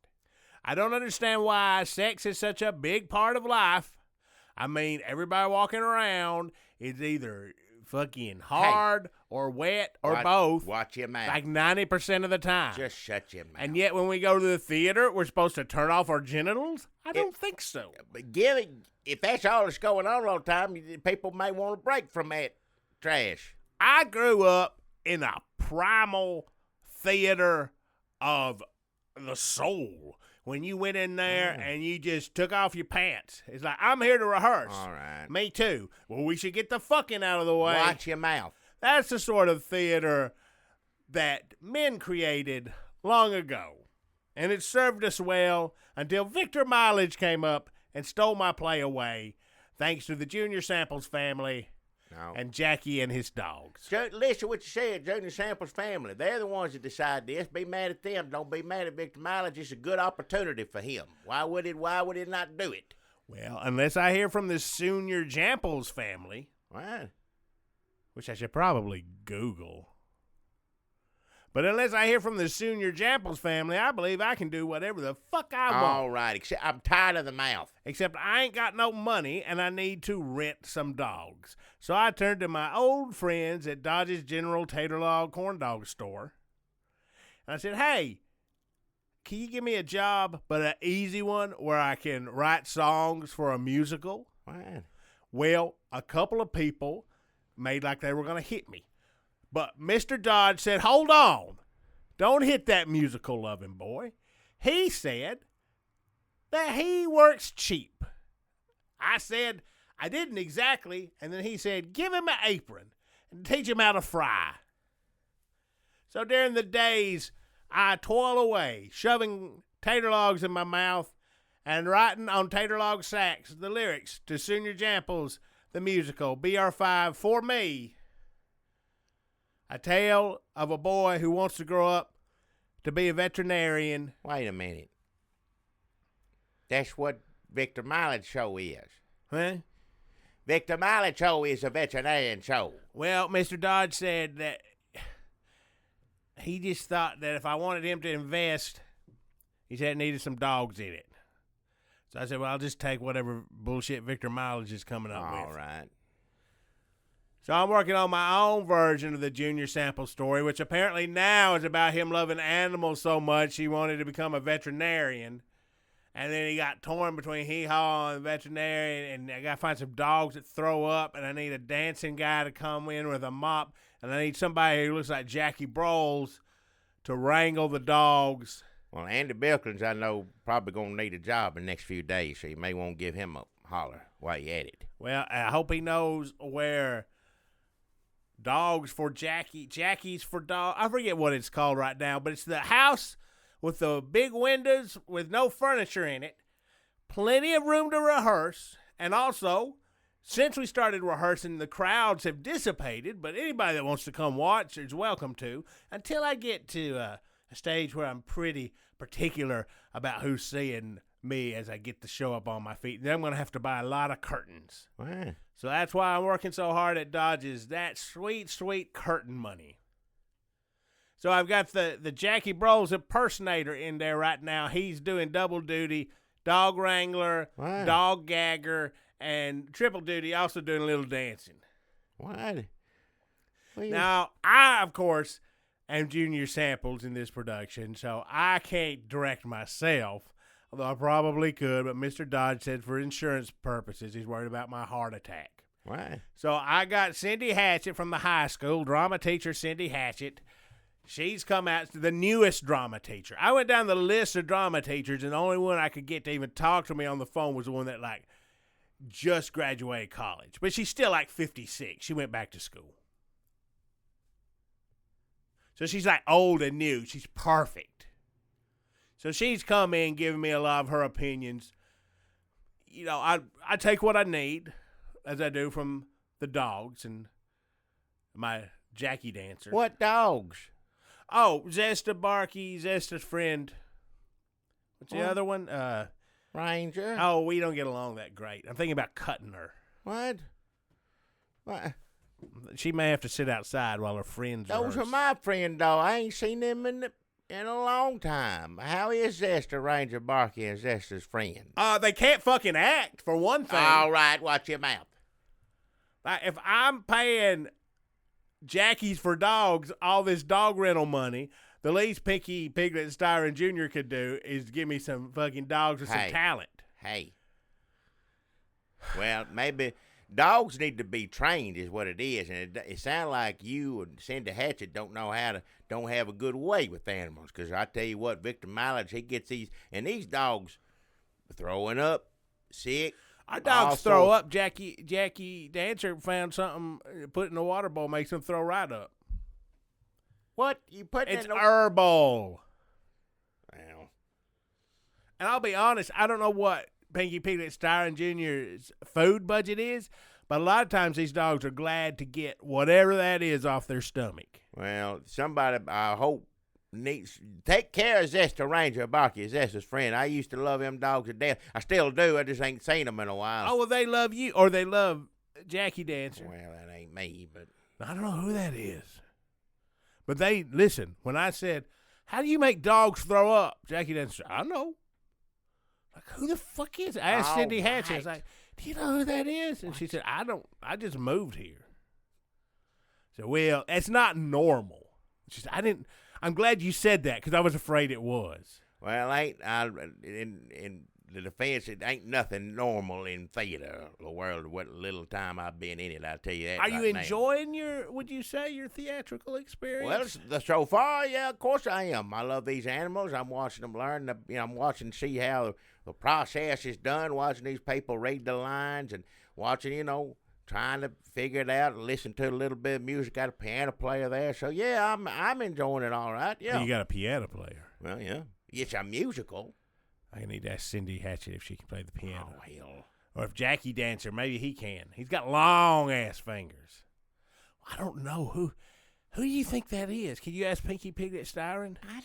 I don't understand why sex is such a big part of life. I mean, everybody walking around is either fucking hard or wet or both. Watch your mouth. Like 90% of the time. Just shut your mouth. And yet when we go to the theater, we're supposed to turn off our genitals? I don't think so. But if that's all that's going on all the time, people may want to break from that trash. I grew up in a primal theater of the soul. When you went in there and you just took off your pants. It's like, I'm here to rehearse. All right. Me too. Well, we should get the fucking out of the way. Watch your mouth. That's the sort of theater that men created long ago. And it served us well until Victor Mileage came up and stole my play away, thanks to the Junior Samples family and Jackie and his dogs. Listen what you said, Junior Samples family. They're the ones that decide this. Be mad at them. Don't be mad at Victor Mileage. It's a good opportunity for him. Why would it not do it? Well, unless I hear from the Junior Jamples family. What? Which I should probably Google. But unless I hear from the Junior Jamples family, I believe I can do whatever the fuck I want. All right, except I'm tired of the mouth. Except I ain't got no money, and I need to rent some dogs. So I turned to my old friends at Dodge's General Tater Log Corn Dog Store. And I said, hey, can you give me a job, but an easy one, where I can write songs for a musical? What? Well, a couple of people made like they were going to hit me. But Mr. Dodge said, hold on. Don't hit that musical loving boy. He said that he works cheap. I said, I didn't exactly. And then he said, give him an apron and teach him how to fry. So during the days, I toil away, shoving tater logs in my mouth and writing on tater log sacks the lyrics to Junior Jamples, the musical, BR5, for me. A tale of a boy who wants to grow up to be a veterinarian. Wait a minute. That's what Victor Mileage show is. Huh? Victor Mileage show is a veterinarian show. Well, Mr. Dodge said that he just thought that if I wanted him to invest, he said it needed some dogs in it. So I said, well, I'll just take whatever bullshit Victor Mileage is coming up with. All right. So I'm working on my own version of the Junior Sample story, which apparently now is about him loving animals so much he wanted to become a veterinarian. And then he got torn between hee-haw and veterinarian, and I got to find some dogs that throw up, and I need a dancing guy to come in with a mop, and I need somebody who looks like Jackie Brawls to wrangle the dogs. Well, Andy Bilkins, I know, probably going to need a job in the next few days, so you may want to give him a holler while you're at it. Well, I hope he knows where Dogs for Jackie's for dog. I forget what it's called right now, but it's the house with the big windows with no furniture in it, plenty of room to rehearse, and also since we started rehearsing, the crowds have dissipated, but anybody that wants to come watch is welcome to, until I get to a stage where I'm pretty particular about who's seeing me as I get the show up on my feet. And then I'm going to have to buy a lot of curtains. Wow. So that's why I'm working so hard at Dodge's, that sweet, sweet curtain money. So I've got the Jackie Broles impersonator in there right now. He's doing double duty, dog wrangler, Wow. dog gagger, and triple duty, also doing a little dancing. What? Now, I, of course, am Junior Samples in this production, so I can't direct myself, although I probably could, but Mr. Dodge said for insurance purposes, he's worried about my heart attack. Why? So I got Cindy Hatchett from the high school, drama teacher Cindy Hatchett. She's come out, the newest drama teacher. I went down the list of drama teachers, and the only one I could get to even talk to me on the phone was the one that, like, just graduated college. But she's still, like, 56. She went back to school. So she's, like, old and new. She's perfect. So she's come in giving me a lot of her opinions. You know, I take what I need, as I do from the dogs and my Jackie dancer. What dogs? Oh, Zesta Barky, Zesta's friend. What's the other one? Ranger. Oh, we don't get along that great. I'm thinking about cutting her. What? What? She may have to sit outside while her friends Those rehearse. are my friend, though. I ain't seen them in a long time. How is Zesta, Ranger Barky, and Zesta's friend? They can't fucking act, for one thing. All right, watch your mouth. Like, if I'm paying Jackie's for dogs all this dog rental money, the least Pinky Piglet Styron Jr. could do is give me some fucking dogs with some talent. Hey. Well, maybe dogs need to be trained is what it is, and it sounds like you and Cindy Hatchett don't have a good way with animals, because I tell you what, Victor Mileage, he gets these dogs throwing up, sick. Our dogs throw up. Jackie Dancer found something, put in a water bowl, makes them throw right up. What? You put It's in a herbal. Well, And I'll be honest, I don't know what Pinky Piglet Styron Jr.'s food budget is, but a lot of times these dogs are glad to get whatever that is off their stomach. well, somebody, I hope, needs take care of Zesta Ranger Barky, Zesta's friend. I used to love them dogs to death. I still do. I just ain't seen them in a while. Oh, well, they love you, or they love Jackie Dancer. Well, that ain't me, but I don't know who that is. But they, listen, when I said, how do you make dogs throw up? Jackie Dancer said, I know. Like, who the fuck is it? I asked Cindy Hatch. I was like, do you know who that is? And she said, I don't. I just moved here. So, well, it's not normal. She said, I'm glad you said that, because I was afraid it was. well, in the defense, it ain't nothing normal in theater world. What little time I've been in it, I'll tell you that. Are you right now. enjoying would you say, your theatrical experience? Well, so far, yeah, of course I am. I love these animals. I'm watching them learn. I'm watching, see how the process is done. Watching these people read the lines and watching, trying to figure it out and listen to a little bit of music. Got a piano player there, so yeah, I'm enjoying it all right. Yeah. You got a piano player. Well, yeah, it's a musical. I need to ask Cindy Hatchett if she can play the piano. Oh hell. Or if Jackie Dancer, maybe he can. He's got long-ass fingers. I don't know. Who do you think that is? Can you ask Pinky Piglet Styron? I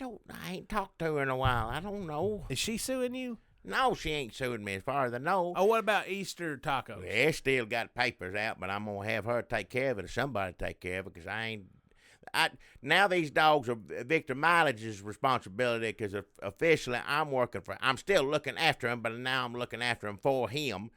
ain't talked to her in a while. I don't know. Is she suing you? No, she ain't suing me as far as I know. Oh, what about Easter tacos? Yeah, still got papers out, but I'm going to have her take care of it or somebody take care of it, because now these dogs are Victor Mileage's responsibility, because officially I'm still looking after him, but now I'm looking after him for him.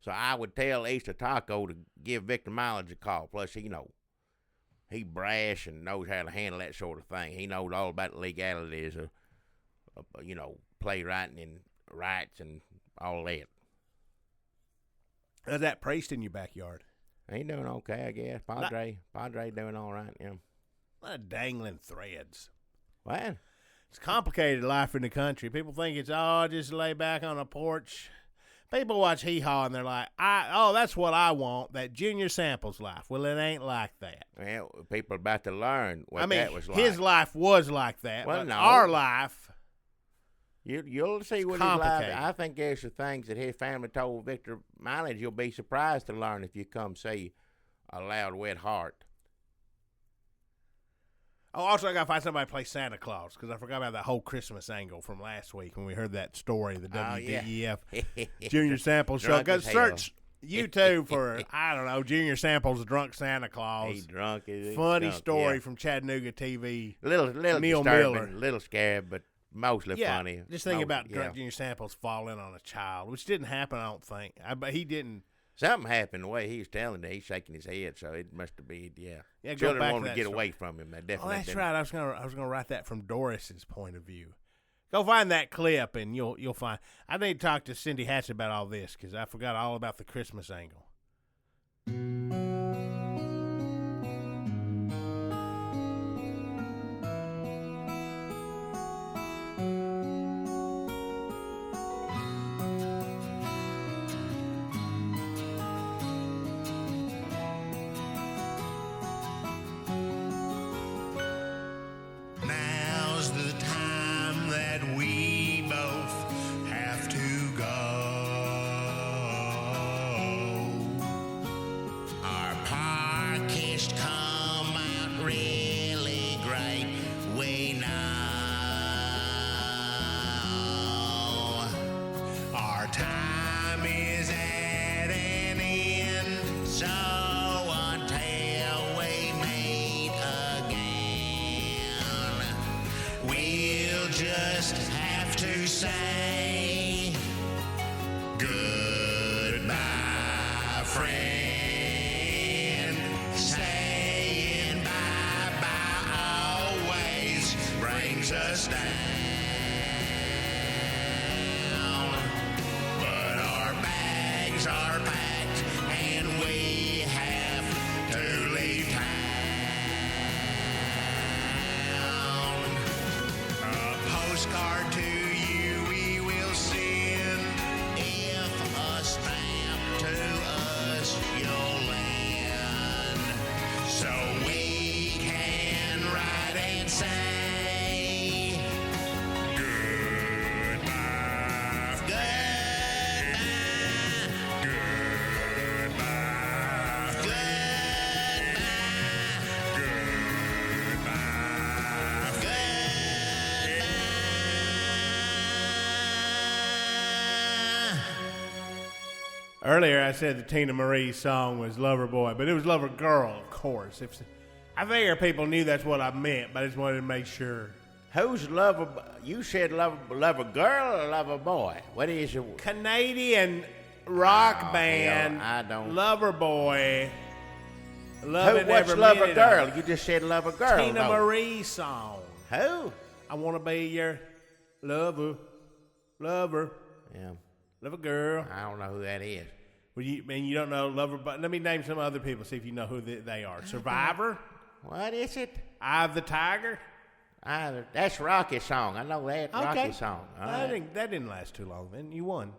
So I would tell Easter Taco to give Victor Mileage a call. Plus, he brash and knows how to handle that sort of thing. He knows all about the legalities of playwriting and rights and all that. How's that priest in your backyard? He doing okay, I guess. Padre doing all right, yeah. A lot of dangling threads. What? It's complicated life in the country. People think it's, just lay back on a porch. People watch Hee Haw and they're like, that's what I want, that Junior Samples life. Well, it ain't like that. Well, people are about to learn what that was like. His life was like that, Well, but no. our life You'll see what he's like. I think there's some things that his family told Victor Mileage you'll be surprised to learn if you come see A Loud Wet Heart. Oh, also, I got to find somebody to play Santa Claus, because I forgot about that whole Christmas angle from last week when we heard that story, the WDEF Junior Samples show. Go search YouTube for, I don't know, Junior Samples Drunk Santa Claus. He's drunk. Funny story from Chattanooga TV. Little Neil disturbing, Miller. Little scared, but mostly funny. Just think about Drunk Junior Samples falling on a child, which didn't happen, I don't think. But he didn't. Something happened the way he was telling it. He's shaking his head, so it must have been, Yeah, children wanted to get away from him. They definitely that's didn't. right. I was gonna write that from Doris's point of view. Go find that clip, and you'll find. I need to talk to Cindy Hatch about all this, because I forgot all about the Christmas angle. Now's the time that we both have to go. Our podcast come out really great, we know. Our time is at an end, so until we meet again, we'll just have to say goodbye, friend. Saying bye-bye always brings us down. But our bags are packed and we have to leave town. A postcard to you we will send. If a stamp to us you'll lend, so we can write and say goodbye, goodbye, goodbye, goodbye, goodbye. Earlier, I said the Tina Marie song was Loverboy, but it was Lover Girl, of course. I figure people knew that's what I meant, but I just wanted to make sure. Who's Lover? You said Lover Girl or Lover Boy? What is your Canadian rock band, hell, I don't. Loverboy. Love What's Lover Girl? You just said Lover Girl. Tina Marie song. Who? I want to be your lover. Yeah, Lover girl. I don't know who that is. Well, you don't know Lover, but let me name some other people, see if you know who they are. Survivor. What is it? Eye of the Tiger. That's Rocky's song. I know that Rocky song. All right. That didn't last too long. Then you won.